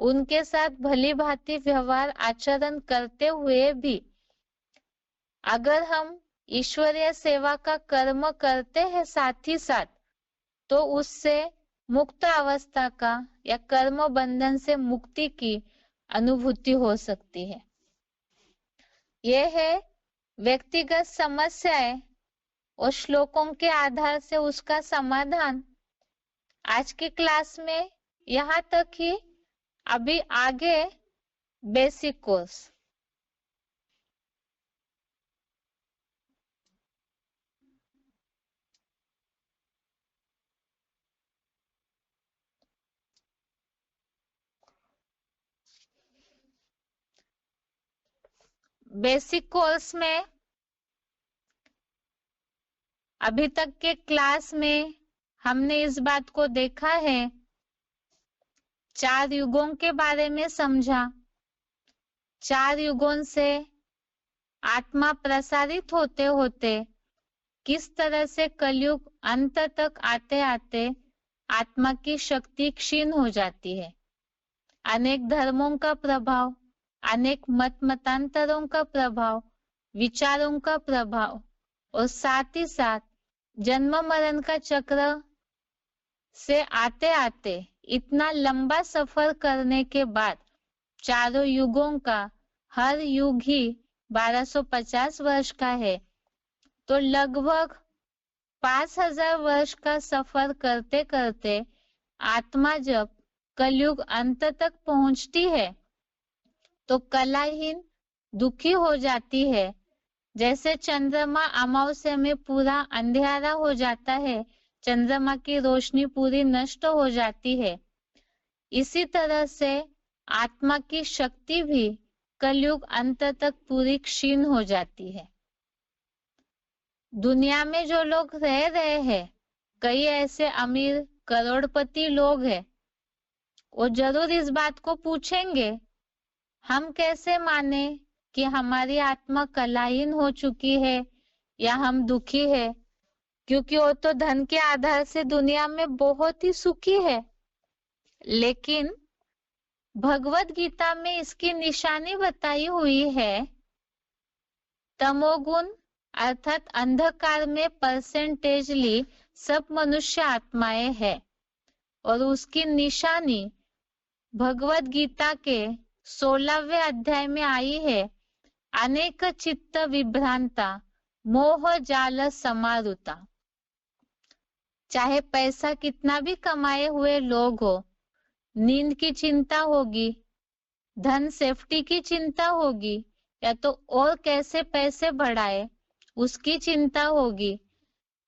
उनके साथ भली भांति व्यवहार आचरण करते हुए भी अगर हम ईश्वरीय सेवा का कर्म करते हैं साथ ही साथ, तो उससे मुक्त अवस्था का या कर्म बंधन से मुक्ति की अनुभूति हो सकती है। यह है व्यक्तिगत समस्याएं और श्लोकों के आधार से उसका समाधान। आज की क्लास में यहाँ तक ही। अभी आगे बेसिक कोर्स। बेसिक कोर्स में अभी तक के क्लास में हमने इस बात को देखा है, 4 युगों के बारे में समझा। 4 युगों से आत्मा प्रसारित होते होते किस तरह से कलयुग अंत तक आते आते आत्मा की शक्ति क्षीण हो जाती है। अनेक धर्मों का प्रभाव, अनेक मतांतरों का प्रभाव, विचारों का प्रभाव और साथ ही साथ जन्म मरण का चक्र से आते आते इतना लंबा सफर करने के बाद चारों युगों का हर युग ही 1250 वर्ष का है, तो लगभग 5000 वर्ष का सफर करते करते आत्मा जब कलयुग अंत तक पहुंचती है तो कलाहीन दुखी हो जाती है। जैसे चंद्रमा अमावस्या में पूरा अंधेरा हो जाता है, चंद्रमा की रोशनी पूरी नष्ट हो जाती है, इसी तरह से आत्मा की शक्ति भी कलयुग अंत तक पूरी क्षीण हो जाती है। दुनिया में जो लोग रह रहे हैं, कई ऐसे अमीर करोड़पति लोग हैं, वो जरूर इस बात को पूछेंगे, हम कैसे माने कि हमारी आत्मा कलाहीन हो चुकी है या हम दुखी है, क्योंकि वो तो धन के आधार से दुनिया में बहुत ही सुखी है। लेकिन भगवत गीता में इसकी निशानी बताई हुई है, तमोगुण अर्थात अंधकार में परसेंटेजली सब मनुष्य आत्माएं हैं, और उसकी निशानी भगवत गीता के 16वें अध्याय में आई है, अनेक चित्त विभ्रांता मोह जाल समारुता। चाहे पैसा कितना भी कमाए हुए लोग हो, नींद की चिंता होगी, धन सेफ्टी की चिंता होगी, या तो और कैसे पैसे बढ़ाए उसकी चिंता होगी।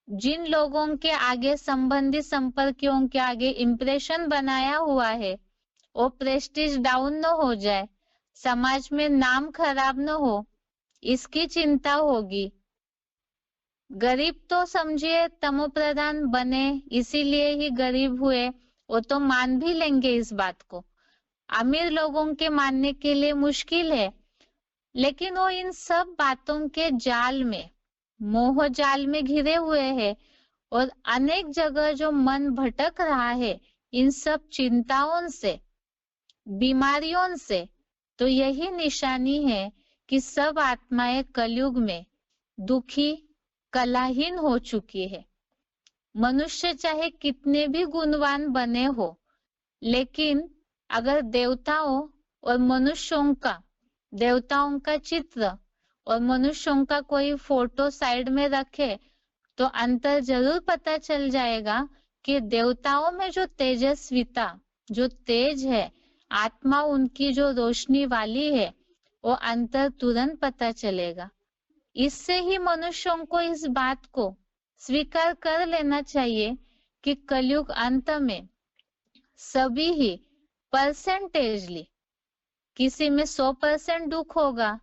जिन लोगों के आगे संबंधी संपर्कियों के आगे इंप्रेशन बनाया हुआ है, वो प्रेस्टीज डाउन न हो जाए, समाज में नाम खराब न हो, इसकी चिंता होगी। गरीब तो समझिए तमो प्रधान बने इसीलिए ही गरीब हुए, वो तो मान भी लेंगे इस बात को। अमीर लोगों के मानने के लिए मुश्किल है, लेकिन वो इन सब बातों के जाल में, मोह जाल में घिरे हुए हैं, और अनेक जगह जो मन भटक रहा है इन सब चिंताओं से, बीमारियों से, तो यही निशानी है कि सब आत्माएं कलयुग में दुखी कलाहीन हो चुकी है। मनुष्य चाहे कितने भी गुणवान बने हो, लेकिन अगर देवताओं और मनुष्यों का, देवताओं का चित्र और मनुष्यों का कोई फोटो साइड में रखे तो अंतर जरूर पता चल जाएगा कि देवताओं में जो तेजस्विता, जो तेज है, आत्मा उनकी जो रोशनी वाली है, वो अंतर तुरंत पता चलेगा। इससे ही मनुष्यों को इस बात को स्वीकार कर लेना चाहिए कि कलयुग अंत में सभी ही परसेंटेजली, किसी में 100% दुख होगा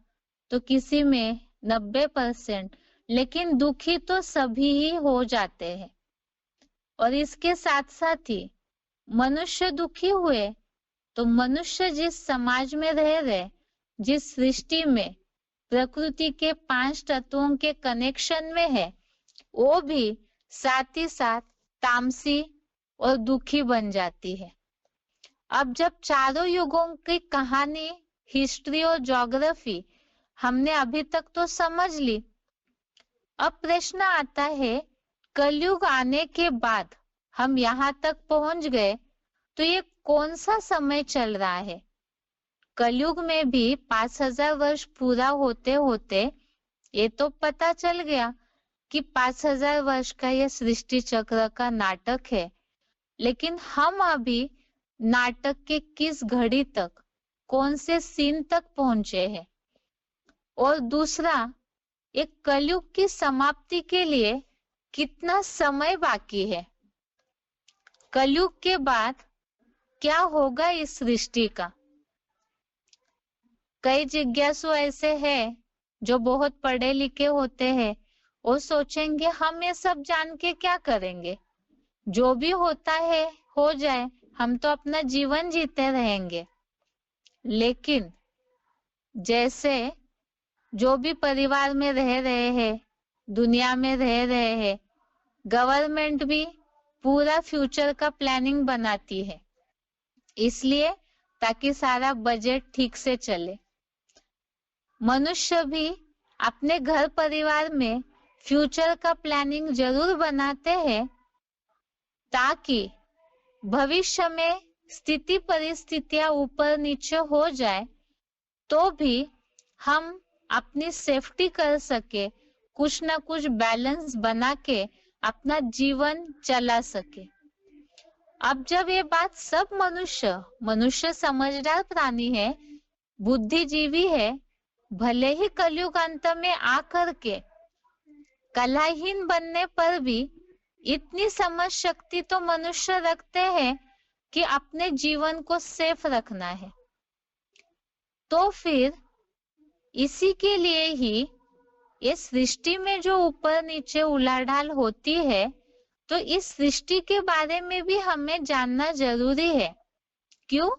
तो किसी में 90%, लेकिन दुखी तो सभी ही हो जाते हैं। और इसके साथ साथ ही मनुष्य दुखी हुए तो मनुष्य जिस समाज में रह रहे, जिस सृष्टि में प्रकृति के 5 तत्वों के कनेक्शन में है, वो भी साथ ही साथ तामसी और दुखी बन जाती है। अब जब चारों युगों की कहानी, हिस्ट्री और ज्योग्राफी हमने अभी तक तो समझ ली, अब प्रश्न आता है कलयुग आने के बाद हम यहाँ तक पहुंच गए तो ये कौन सा समय चल रहा है। कलयुग में भी 5000 वर्ष पूरा होते होते ये तो पता चल गया कि 5000 वर्ष का ये सृष्टि चक्र का नाटक है, लेकिन हम अभी नाटक के किस घड़ी तक, कौन से सीन तक पहुंचे हैं। और दूसरा, एक कलयुग की समाप्ति के लिए कितना समय बाकी है। कलयुग के बाद क्या होगा इस सृष्टि का। कई जिज्ञासु ऐसे हैं जो बहुत पढ़े लिखे होते हैं और सोचेंगे हम ये सब जान के क्या करेंगे, जो भी होता है हो जाए, हम तो अपना जीवन जीते रहेंगे। लेकिन जैसे जो भी परिवार में रह रहे हैं, दुनिया में रह रहे हैं, गवर्नमेंट भी पूरा फ्यूचर का प्लानिंग बनाती है, इसलिए ताकि सारा बजट ठीक से चले। मनुष्य भी अपने घर परिवार में फ्यूचर का प्लानिंग जरूर बनाते हैं ताकि भविष्य में स्थिति परिस्थितियां ऊपर नीचे हो जाए तो भी हम अपनी सेफ्टी कर सके, कुछ ना कुछ बैलेंस बना के अपना जीवन चला सके। अब जब ये बात सब मनुष्य समझदार प्राणी है, बुद्धिजीवी है, भले ही कलयुग अंत में आकर के कलाहीन बनने पर भी इतनी समझ शक्ति तो मनुष्य रखते हैं कि अपने जीवन को सेफ रखना है। तो फिर इसी के लिए ही इस सृष्टि में जो ऊपर नीचे उलाढाल होती है, तो इस सृष्टि के बारे में भी हमें जानना जरूरी है। क्यों?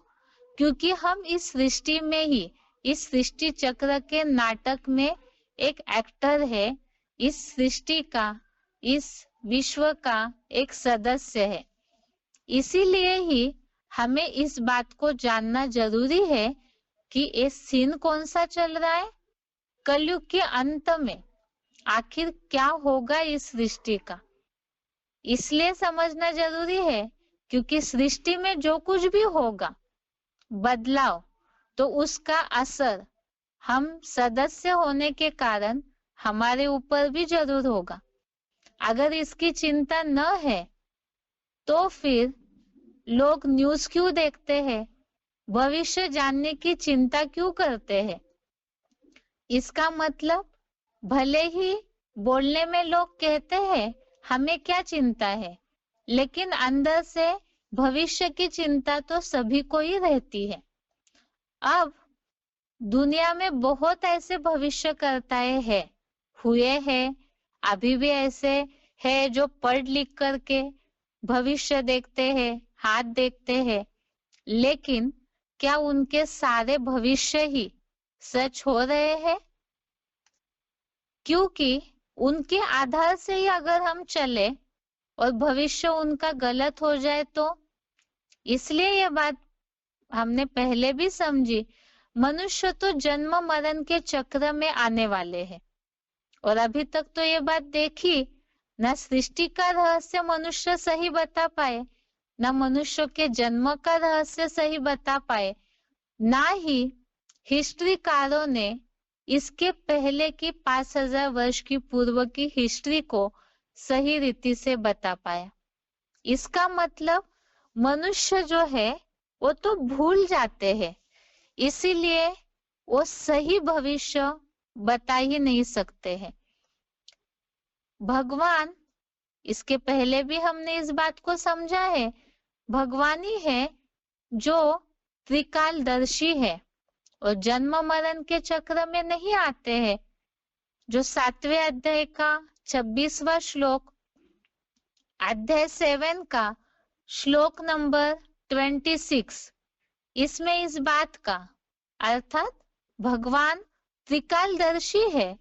क्योंकि हम इस सृष्टि में ही, इस सृष्टि चक्र के नाटक में एक एक्टर है, इस सृष्टि का, इस विश्व का एक सदस्य है। इसीलिए ही हमें इस बात को जानना जरूरी है कि ये सीन कौन सा चल रहा है, कलयुग के अंत में आखिर क्या होगा इस सृष्टि का। इसलिए समझना जरूरी है क्योंकि सृष्टि में जो कुछ भी होगा बदलाव, तो उसका असर हम सदस्य होने के कारण हमारे ऊपर भी जरूर होगा। अगर इसकी चिंता न है तो फिर लोग न्यूज़ क्यों देखते हैं, भविष्य जानने की चिंता क्यों करते हैं। इसका मतलब भले ही बोलने में लोग कहते हैं हमें क्या चिंता है, लेकिन अंदर से भविष्य की चिंता तो सभी को ही रहती है। अब दुनिया में बहुत ऐसे भविष्यकर्ताएं हैं, हुए हैं, अभी भी ऐसे हैं जो पढ़ लिख करके भविष्य देखते हैं, हाथ देखते हैं, लेकिन क्या उनके सारे भविष्य ही सच हो रहे हैं? क्योंकि उनके आधार से ही अगर हम चले और भविष्य उनका गलत हो जाए तो, इसलिए ये बात हमने पहले भी समझी, मनुष्य तो जन्म मरण के चक्र में आने वाले हैं। और अभी तक तो ये बात देखी, न सृष्टि का रहस्य मनुष्य सही बता पाए, न मनुष्य के जन्म का रहस्य सही बता पाए, ना ही हिस्ट्रीकारों ने इसके पहले की 5000 वर्ष की पूर्व की हिस्ट्री को सही रीति से बता पाया। इसका मतलब मनुष्य जो है वो तो भूल जाते हैं, इसीलिए वो सही भविष्य बता ही नहीं सकते हैं। भगवान, इसके पहले भी हमने इस बात को समझा है, भगवान ही है जो त्रिकालदर्शी है और जन्म मरण के चक्र में नहीं आते हैं। जो 7वें अध्याय का 26वां श्लोक, अध्याय 7 का श्लोक नंबर 26, इसमें इस बात का अर्थात भगवान त्रिकालदर्शी है,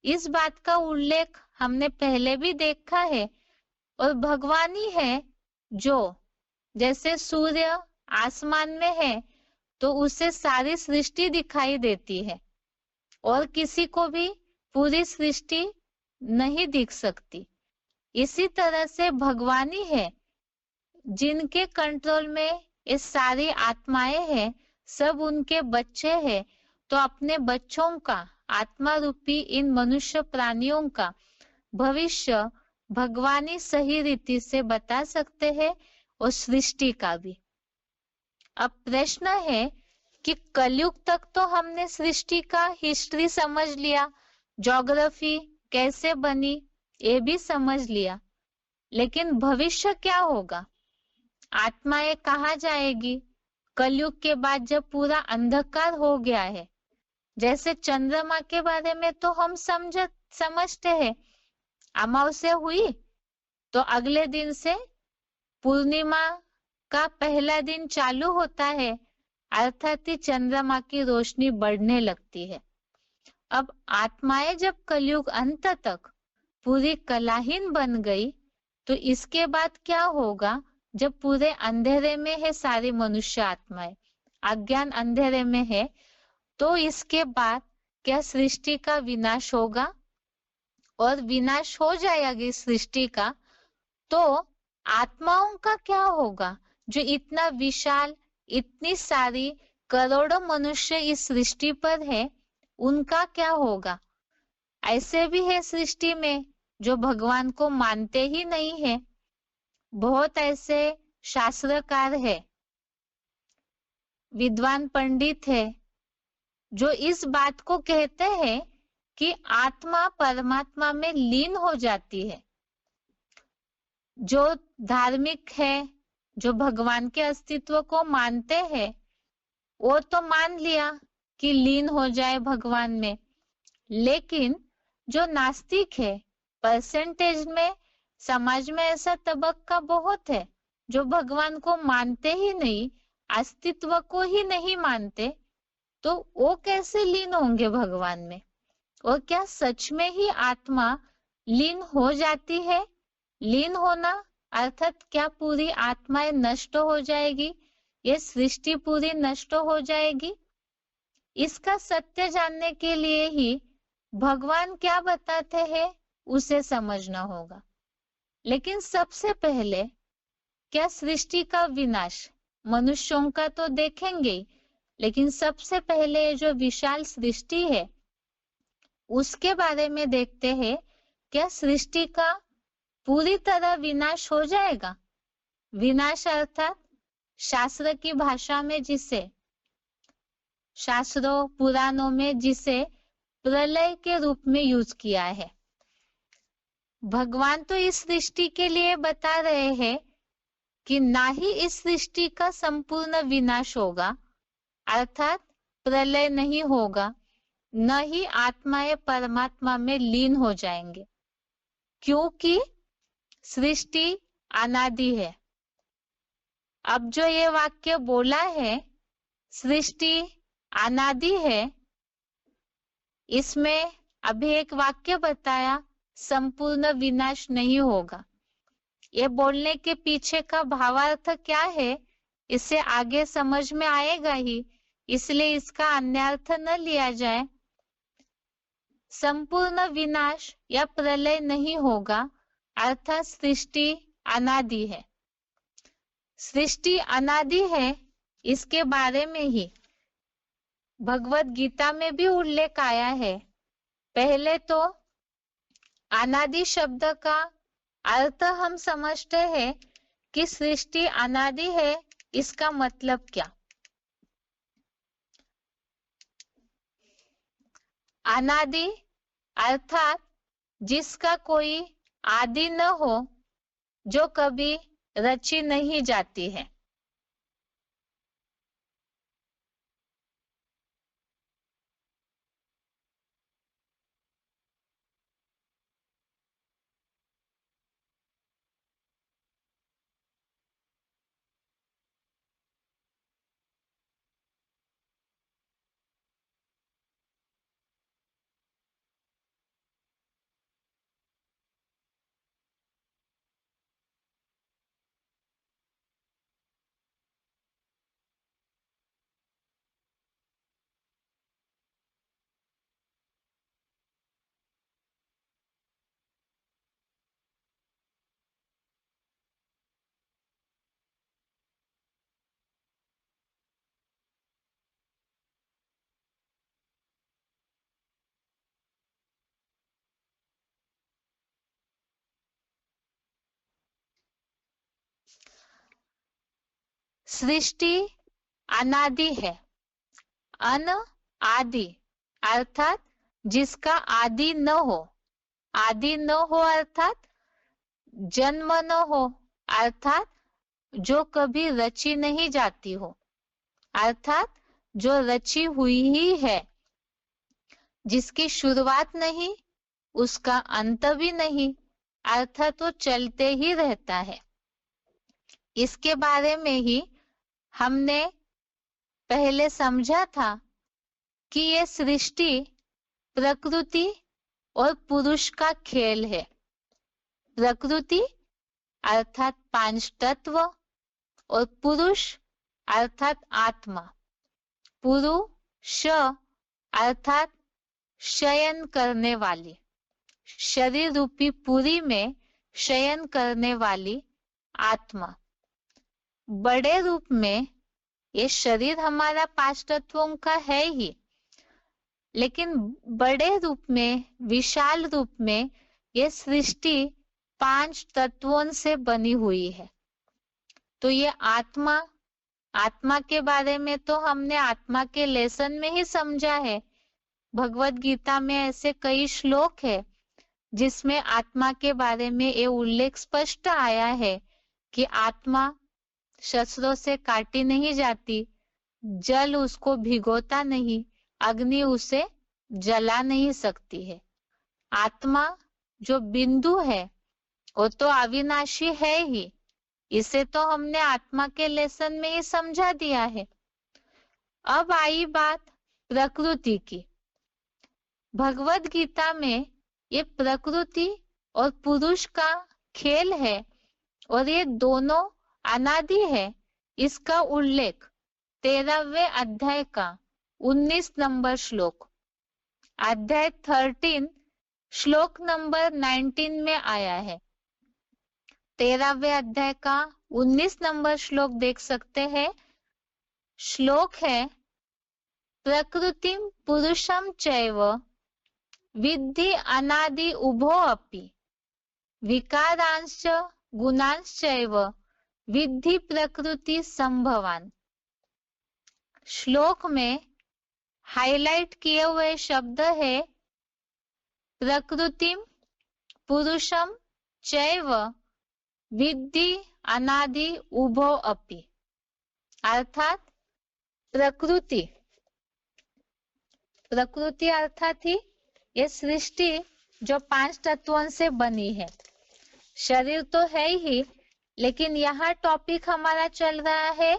इस बात का उल्लेख हमने पहले भी देखा है और भगवान ही है जो, जैसे सूर्य आसमान में है तो उसे सारी सृष्टि दिखाई देती है और किसी को भी पूरी सृष्टि नहीं दिख सकती। इसी तरह से भगवान ही है जिनके कंट्रोल में ये सारी आत्माएं हैं, सब उनके बच्चे हैं। तो अपने बच्चों का, आत्मा रूपी इन मनुष्य प्राणियों का भविष्य भगवान ही सही रीति से बता सकते हैं और सृष्टि का भी। अब प्रश्न है कि कलयुग तक तो हमने सृष्टि का हिस्ट्री समझ लिया, ज्योग्राफी कैसे बनी ये भी समझ लिया, लेकिन भविष्य क्या होगा? आत्माएं कहाँ जाएगी कलयुग के बाद, जब पूरा अंधकार हो गया है? जैसे चंद्रमा के बारे में तो हम समझते हैं, अमावस्या हुई तो अगले दिन से पूर्णिमा का पहला दिन चालू होता है, अर्थात ही चंद्रमा की रोशनी बढ़ने लगती है। अब आत्माएं जब कलयुग अंत तक पूरी कलाहीन बन गई तो इसके बाद क्या होगा? जब पूरे अंधेरे में है सारी मनुष्य आत्माएं, अज्ञान अंधेरे में है, तो इसके बाद क्या सृष्टि का विनाश होगा? और विनाश हो जाएगी सृष्टि का तो आत्माओं का क्या होगा? जो इतना विशाल, इतनी सारी करोड़ों मनुष्य इस सृष्टि पर है, उनका क्या होगा? ऐसे भी है सृष्टि में जो भगवान को मानते ही नहीं है। बहुत ऐसे शास्त्रकार है, विद्वान पंडित है, जो इस बात को कहते हैं कि आत्मा परमात्मा में लीन हो जाती है। जो धार्मिक है, जो भगवान के अस्तित्व को मानते हैं, वो तो मान लिया कि लीन हो जाए भगवान में, लेकिन जो नास्तिक है, परसेंटेज में समाज में ऐसा तबक्का बहुत है जो भगवान को मानते ही नहीं, अस्तित्व को ही नहीं मानते, तो वो कैसे लीन होंगे भगवान में? और क्या सच में ही आत्मा लीन हो जाती है? लीन होना अर्थात क्या पूरी आत्माएं नष्ट हो जाएगी, ये सृष्टि पूरी नष्ट हो जाएगी? इसका सत्य जानने के लिए ही भगवान क्या बताते हैं उसे समझना होगा। लेकिन सबसे पहले क्या सृष्टि का विनाश, मनुष्यों का तो देखेंगे, लेकिन सबसे पहले जो विशाल सृष्टि है उसके बारे में देखते हैं। क्या सृष्टि का पूरी तरह विनाश हो जाएगा? विनाश अर्थात शास्त्र की भाषा में जिसे, शास्त्रों पुराणों में जिसे प्रलय के रूप में यूज किया है। भगवान तो इस सृष्टि के लिए बता रहे हैं कि ना ही इस सृष्टि का संपूर्ण विनाश होगा, अर्थात प्रलय नहीं होगा, न ही आत्माएं परमात्मा में लीन हो जाएंगे, क्योंकि सृष्टि अनादि है। अब जो ये वाक्य बोला है, सृष्टि अनादि है, इसमें अभी एक वाक्य बताया, संपूर्ण विनाश नहीं होगा। ये बोलने के पीछे का भावार्थ क्या है, इससे आगे समझ में आएगा ही, इसलिए इसका अन्यर्थ न लिया जाए। संपूर्ण विनाश या प्रलय नहीं होगा, अर्थात सृष्टि अनादि है। सृष्टि अनादि है, इसके बारे में ही भगवत गीता में भी उल्लेख आया है। पहले तो अनादि शब्द का अर्थ हम समझते हैं कि सृष्टि अनादि है, इसका मतलब क्या? अनादि अर्थात जिसका कोई आदि न हो, जो कभी रची नहीं जाती है। सृष्टि अनादि है, अन आदि अर्थात जिसका आदि न हो, आदि न हो अर्थात जन्म न हो, अर्थात जो कभी रची नहीं जाती हो, अर्थात जो रची हुई ही है, जिसकी शुरुआत नहीं उसका अंत भी नहीं, अर्थात वो चलते ही रहता है। इसके बारे में ही हमने पहले समझा था कि ये सृष्टि प्रकृति और पुरुष का खेल है। प्रकृति अर्थात पांच तत्व और पुरुष अर्थात आत्मा। पुरुष अर्थात शयन करने वाली, शरीर रूपी पुरी में शयन करने वाली आत्मा। बड़े रूप में ये शरीर हमारा पांच तत्वों का है ही, लेकिन बड़े रूप में, विशाल रूप में ये सृष्टि पांच तत्वों से बनी हुई है। तो ये आत्मा, आत्मा के बारे में तो हमने आत्मा के लेसन में ही समझा है। भगवत गीता में ऐसे कई श्लोक है जिसमें आत्मा के बारे में ये उल्लेख स्पष्ट आया है कि आत्मा शस्त्रों से काटी नहीं जाती, जल उसको भिगोता नहीं, अग्नि उसे जला नहीं सकती है। आत्मा जो बिंदु है वो तो अविनाशी है ही, इसे तो हमने आत्मा के लेसन में ही समझा दिया है। अब आई बात प्रकृति की। भगवत गीता में ये प्रकृति और पुरुष का खेल है और ये दोनों अनादि है, इसका उल्लेख 13वें अध्याय का 19 नंबर श्लोक, अध्याय 13 श्लोक नंबर 19 में आया है। 13वें अध्याय का 19 नंबर श्लोक देख सकते हैं। श्लोक है, प्रकृतिम पुरुषम चैव विद्धि अनादि उभो अपि विकारांश्च गुणांश्चैव विद्धि प्रकृति संभवान। श्लोक में हाईलाइट किए हुए शब्द है प्रकृतिम पुरुषम चैव विद्धि अनादि उभो अपि, अर्थात प्रकृति, प्रकृति अर्थात ही ये सृष्टि जो पांच तत्वों से बनी है। शरीर तो है ही, लेकिन यहाँ टॉपिक हमारा चल रहा है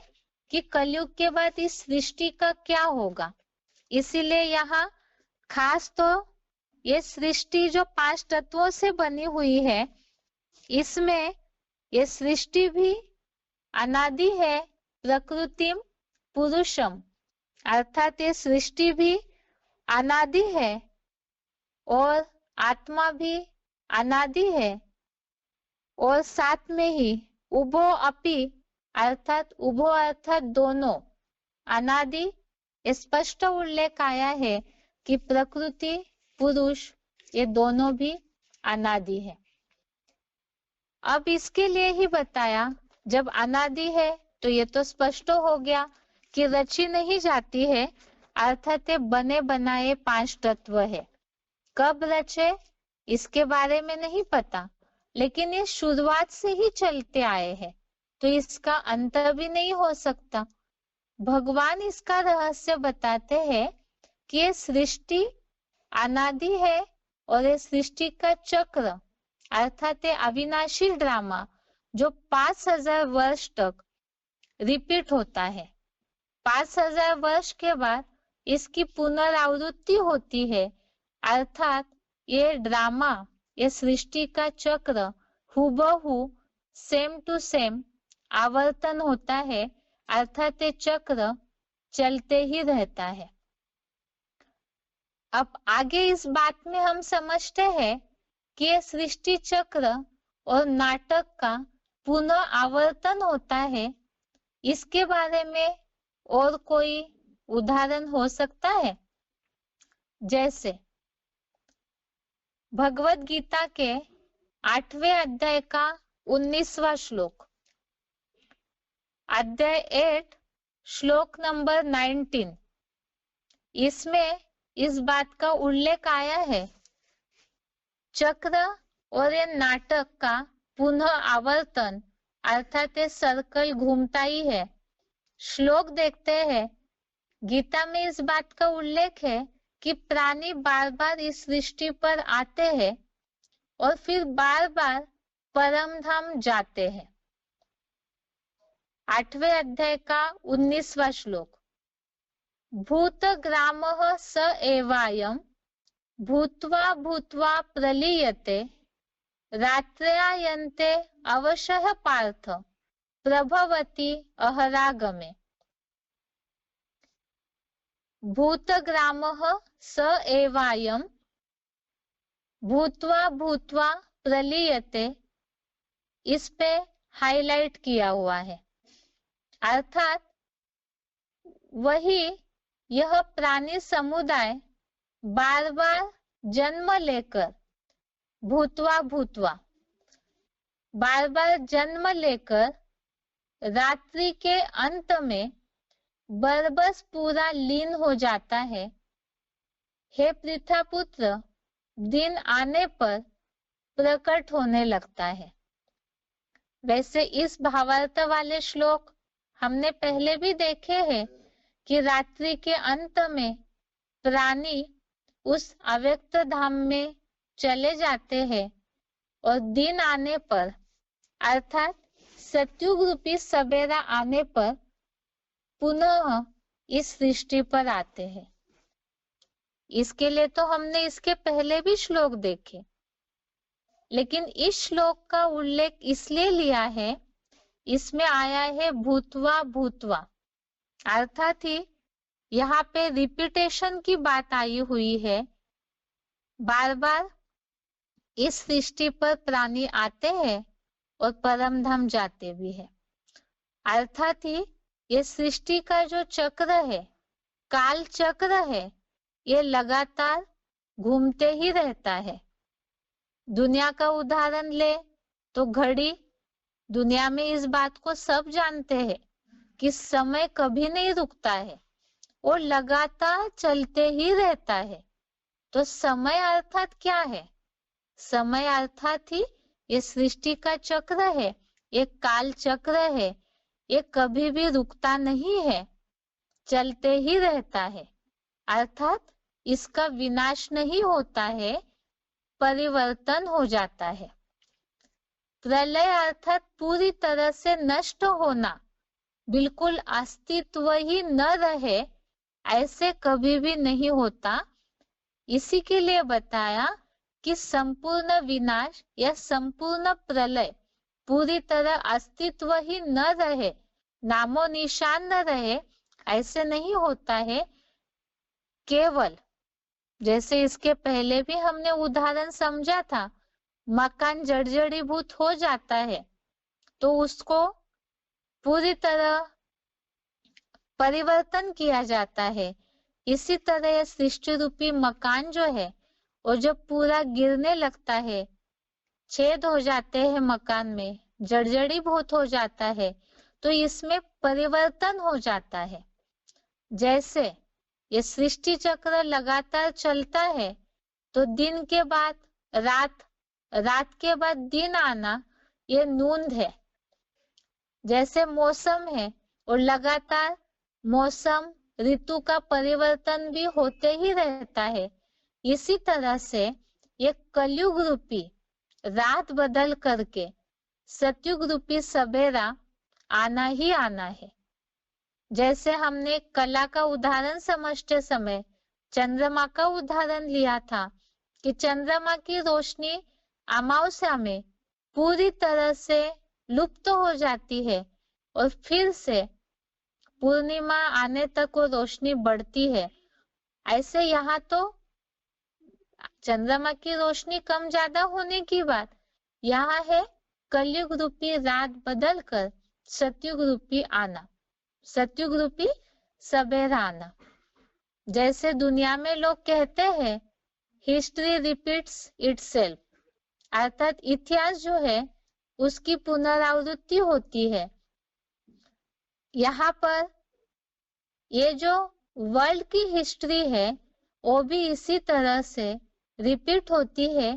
कि कलयुग के बाद इस सृष्टि का क्या होगा, इसीलिए यहाँ खास तो ये सृष्टि जो पांच तत्वों से बनी हुई है, इसमें ये सृष्टि भी अनादि है, प्रकृतिम पुरुषम, अर्थात ये सृष्टि भी अनादि है और आत्मा भी अनादि है, और साथ में ही उभो अपि अर्थात उभो अर्थात दोनों अनादि, स्पष्ट उल्लेख आया है कि प्रकृति पुरुष ये दोनों भी अनादि है। अब इसके लिए ही बताया, जब अनादि है तो ये तो स्पष्ट हो गया कि रची नहीं जाती है, अर्थात ये बने बनाए पांच तत्व है। कब रचे इसके बारे में नहीं पता, लेकिन ये शुरुआत से ही चलते आए हैं, तो इसका अंत भी नहीं हो सकता। भगवान इसका रहस्य बताते हैं कि ये सृष्टि अनादि है और ये सृष्टि का चक्र अर्थात ये अविनाशी ड्रामा जो 5000 वर्ष तक रिपीट होता है। 5000 वर्ष के बाद इसकी पुनरावृत्ति होती है, अर्थात ये ड्रामा, ये सृष्टि का चक्र हूबहू सेम टू सेम आवर्तन होता है, अर्थात ये चक्र चलते ही रहता है। अब आगे इस बात में हम समझते हैं कि ये सृष्टि चक्र और नाटक का पुनः आवर्तन होता है, इसके बारे में और कोई उदाहरण हो सकता है? जैसे भगवत गीता के 8वें अध्याय का 19वां श्लोक, अध्याय 8 श्लोक नंबर 19, इसमें इस बात का उल्लेख आया है। चक्र और ये नाटक का पुनः आवर्तन अर्थात ये सर्कल घूमता ही है। श्लोक देखते हैं। गीता में इस बात का उल्लेख है कि प्राणी बार बार इस सृष्टि पर आते हैं और फिर बार बार परम धाम जाते हैं। 8वें अध्याय का 19वां श्लोक, भूतग्रामः स एवायं भूत्वा भूत्वा प्रलीयते रात्रयायन्ते अवशः पार्थ प्रभवति अहरागमे। भूतग्रामः स एवायं भूत्वा भूत्वा प्रलीयते, इस पे हाईलाइट किया हुआ है। अर्थात वही यह प्राणी समुदाय बार बार जन्म लेकर भूतवा भूतवा बार बार जन्म लेकर रात्रि के अंत में बरबस पूरा लीन हो जाता है। हे पृथापुत्र, दिन आने पर प्रकट होने लगता है। वैसे इस भावार्थ वाले श्लोक हमने पहले भी देखे हैं कि रात्रि के अंत में प्राणी उस अव्यक्त धाम में चले जाते हैं और दिन आने पर अर्थात सत्युग रूपी सवेरा आने पर पुनः इस सृष्टि पर आते हैं। इसके लिए तो हमने इसके पहले भी श्लोक देखे, लेकिन इस श्लोक का उल्लेख इसलिए लिया है, इसमें आया है भूतवा भूतवा, अर्थात ही यहाँ पे रिपीटेशन की बात आई हुई है। बार बार इस सृष्टि पर प्राणी आते हैं और परम धाम जाते भी है। अर्थात ही ये सृष्टि का जो चक्र है, काल चक्र है, ये लगातार घूमते ही रहता है। दुनिया का उदाहरण ले तो घड़ी, दुनिया में इस बात को सब जानते हैं कि समय कभी नहीं रुकता है और लगातार चलते ही रहता है। तो समय अर्थात क्या है? समय अर्थात ही ये सृष्टि का चक्र है, ये काल चक्र है, ये कभी भी रुकता नहीं है, चलते ही रहता है। अर्थात इसका विनाश नहीं होता है, परिवर्तन हो जाता है। प्रलय अर्थात पूरी तरह से नष्ट होना, बिल्कुल अस्तित्व ही न रहे, ऐसे कभी भी नहीं होता। इसी के लिए बताया कि संपूर्ण विनाश या संपूर्ण प्रलय, पूरी तरह अस्तित्व ही न रहे, नामो निशान न रहे, ऐसे नहीं होता है। केवल जैसे इसके पहले भी हमने उदाहरण समझा था, मकान जर्जरीभूत हो जाता है तो उसको पूरी तरह परिवर्तन किया जाता है। इसी तरह यह सृष्टि रूपी मकान जो है, और जब पूरा गिरने लगता है, छेद हो जाते हैं मकान में, जर्जरीभूत हो जाता है, तो इसमें परिवर्तन हो जाता है। जैसे ये सृष्टि चक्र लगातार चलता है तो दिन के बाद रात, रात के बाद दिन आना, ये नूंद है। जैसे मौसम है और लगातार मौसम ऋतु का परिवर्तन भी होते ही रहता है, इसी तरह से ये कलयुग रूपी रात बदल करके सतयुग रूपी सवेरा आना ही आना है। जैसे हमने कला का उदाहरण समझते समय चंद्रमा का उदाहरण लिया था कि चंद्रमा की रोशनी अमावस्या में पूरी तरह से लुप्त हो जाती है और फिर से पूर्णिमा आने तक वो रोशनी बढ़ती है। ऐसे यहाँ तो चंद्रमा की रोशनी कम ज्यादा होने की बात, यहाँ है कलयुग रूपी रात बदल कर सतयुग रूपी आना, सतयुग रूपी सवेरा आना। जैसे दुनिया में लोग कहते हैं हिस्ट्री रिपीट्स इटसेल्फ, अर्थात इतिहास जो है उसकी पुनरावृत्ति होती है। यहाँ पर ये जो वर्ल्ड की हिस्ट्री है वो भी इसी तरह से रिपीट होती है।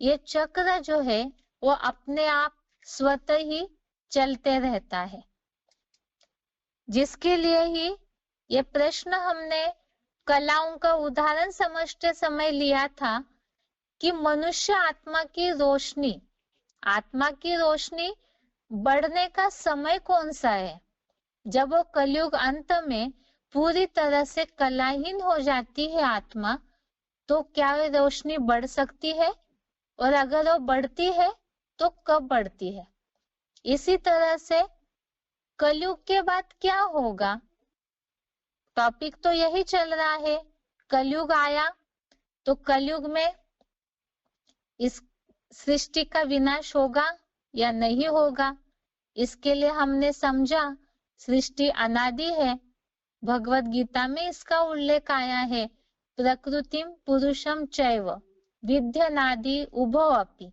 ये चक्र जो है वो अपने आप स्वतः ही चलते रहता है, जिसके लिए ही ये प्रश्न हमने कलाओं का उदाहरण समझते समय लिया था कि मनुष्य आत्मा की रोशनी बढ़ने का समय कौन सा है? जब वो कलयुग अंत में पूरी तरह से कलाहीन हो जाती है आत्मा, तो क्या वे रोशनी बढ़ सकती है? और अगर वो बढ़ती है तो कब बढ़ती है? इसी तरह से कलयुग के बाद क्या होगा? टॉपिक तो यही चल रहा है। कलयुग आया तो कलयुग में इस सृष्टि का विनाश होगा या नहीं होगा? इसके लिए हमने समझा सृष्टि अनादि है। भगवत गीता में इसका उल्लेख आया है, प्रकृतिम पुरुषम चैव विद्यनादि उभो अपि।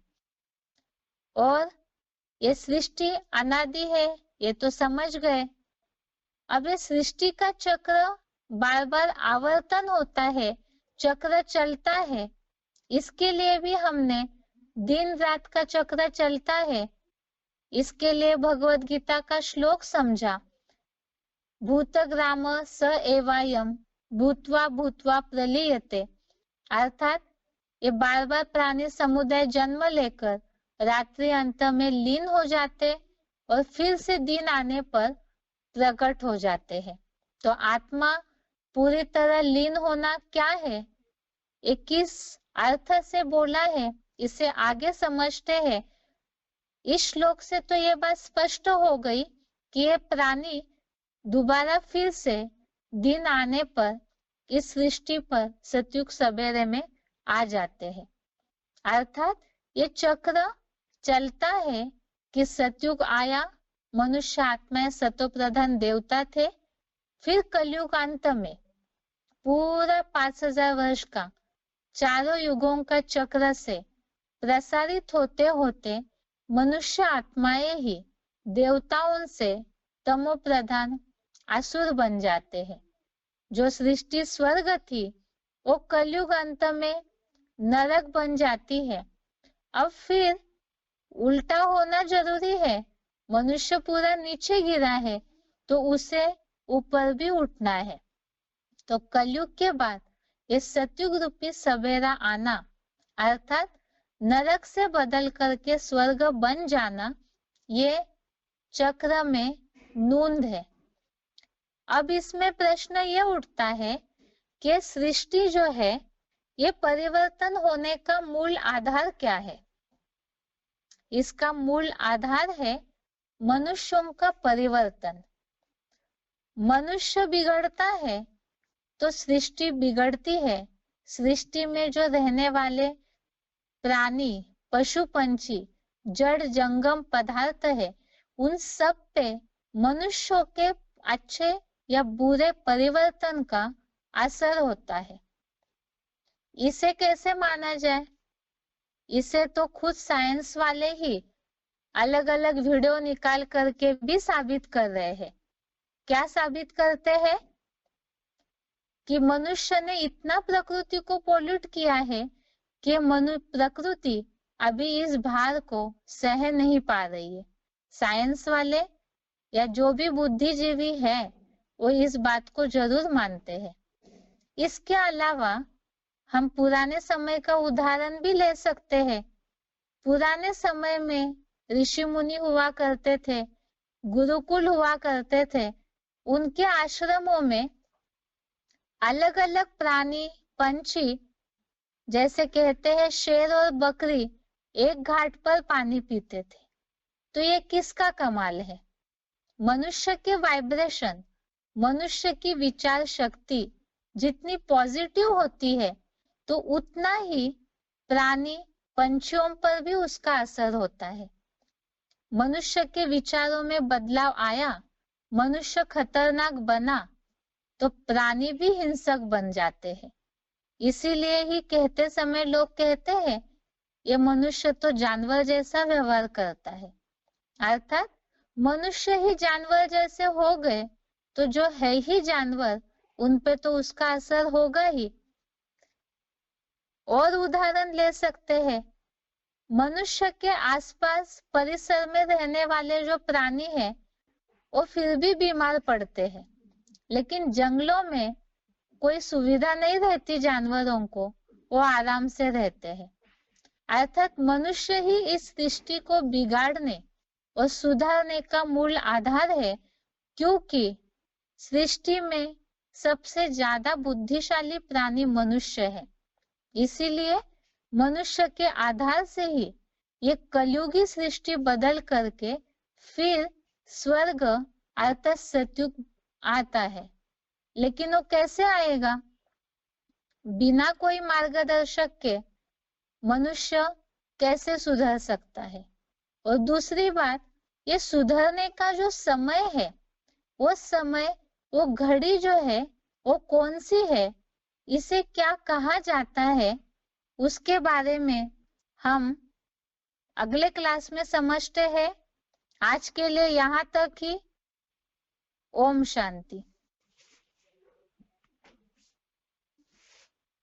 और ये सृष्टि अनादि है, ये तो समझ गए। अब ये सृष्टि का चक्र बार बार आवर्तन होता है, चक्र चलता है। इसके लिए भी हमने दिन रात का चक्र चलता है, इसके लिए भगवत गीता का श्लोक समझा, भूतग्राम स एवायम भूत्वा भूत्वा प्रलीयते। अर्थात ये बार बार प्राणी समुदाय जन्म लेकर रात्रि अंत में लीन हो जाते और फिर से दिन आने पर प्रकट हो जाते हैं। तो आत्मा पूरी तरह लीन होना क्या है, ये किस अर्थ से बोला है, इसे आगे समझते हैं। इस श्लोक से तो ये बात स्पष्ट हो गई कि ये प्राणी दोबारा फिर से दिन आने पर इस सृष्टि पर सतयुग सवेरे में आ जाते हैं। अर्थात ये चक्र चलता है कि सतयुग आया, मनुष्य आत्माएं सतो प्रधान देवता थे, फिर कलयुग अंत में पूरा 5000 वर्ष का चारों युगों का चक्र से प्रसारित होते होते मनुष्य आत्माएं ही देवताओं से तमो प्रधान असुर बन जाते हैं। जो सृष्टि स्वर्ग थी वो कलयुग अंत में नरक बन जाती है। अब फिर उल्टा होना जरूरी है, मनुष्य पूरा नीचे गिरा है तो उसे ऊपर भी उठना है। तो कलयुग के बाद ये सतयुग रूपी सवेरा आना, अर्थात नरक से बदल करके स्वर्ग बन जाना, ये चक्र में नूंद है। अब इसमें प्रश्न ये उठता है कि सृष्टि जो है ये परिवर्तन होने का मूल आधार क्या है? इसका मूल आधार है मनुष्यों का परिवर्तन। मनुष्य बिगड़ता है तो सृष्टि बिगड़ती है। सृष्टि में जो रहने वाले प्राणी, पशु, पंछी, जड़ जंगम पदार्थ है, उन सब पे मनुष्यों के अच्छे या बुरे परिवर्तन का असर होता है। इसे कैसे माना जाए? इसे तो खुद साइंस वाले ही अलग अलग वीडियो निकाल करके भी साबित कर रहे हैं। क्या साबित करते हैं? कि मनुष्य ने इतना प्रकृति को पोल्यूट किया है कि प्रकृति अभी इस भार को सह नहीं पा रही है। साइंस वाले या जो भी बुद्धिजीवी है वो इस बात को जरूर मानते हैं। इसके अलावा हम पुराने समय का उदाहरण भी ले सकते हैं। पुराने समय में ऋषि मुनि हुआ करते थे, गुरुकुल हुआ करते थे। उनके आश्रमों में अलग अलग प्राणी, पंछी, जैसे कहते हैं शेर और बकरी एक घाट पर पानी पीते थे। तो ये किसका कमाल है? मनुष्य के वाइब्रेशन, मनुष्य की विचार शक्ति जितनी पॉजिटिव होती है तो उतना ही प्राणी, पंछियों पर भी उसका असर होता है। मनुष्य के विचारों में बदलाव आया, मनुष्य खतरनाक बना तो प्राणी भी हिंसक बन जाते हैं। इसीलिए ही कहते समय लोग कहते हैं ये मनुष्य तो जानवर जैसा व्यवहार करता है। अर्थात मनुष्य ही जानवर जैसे हो गए तो जो है ही जानवर उन पे तो उसका असर होगा ही। और उदाहरण ले सकते हैं, मनुष्य के आसपास परिसर में रहने वाले जो प्राणी हैं वो फिर भी बीमार पड़ते हैं, लेकिन जंगलों में कोई सुविधा नहीं रहती जानवरों को, वो आराम से रहते हैं। अर्थात मनुष्य ही इस सृष्टि को बिगाड़ने और सुधारने का मूल आधार है, क्योंकि सृष्टि में सबसे ज्यादा बुद्धिशाली प्राणी मनुष्य है। इसीलिए मनुष्य के आधार से ही ये कलयुगी सृष्टि बदल करके फिर स्वर्ग अर्थात सतयुग आता है। लेकिन वो कैसे आएगा? बिना कोई मार्गदर्शक के मनुष्य कैसे सुधर सकता है? और दूसरी बात, ये सुधरने का जो समय है, वो समय, वो घड़ी जो है वो कौन सी है, इसे क्या कहा जाता है, उसके बारे में हम अगले क्लास में समझते हैं। आज के लिए यहाँ तक ही। ओम शांति।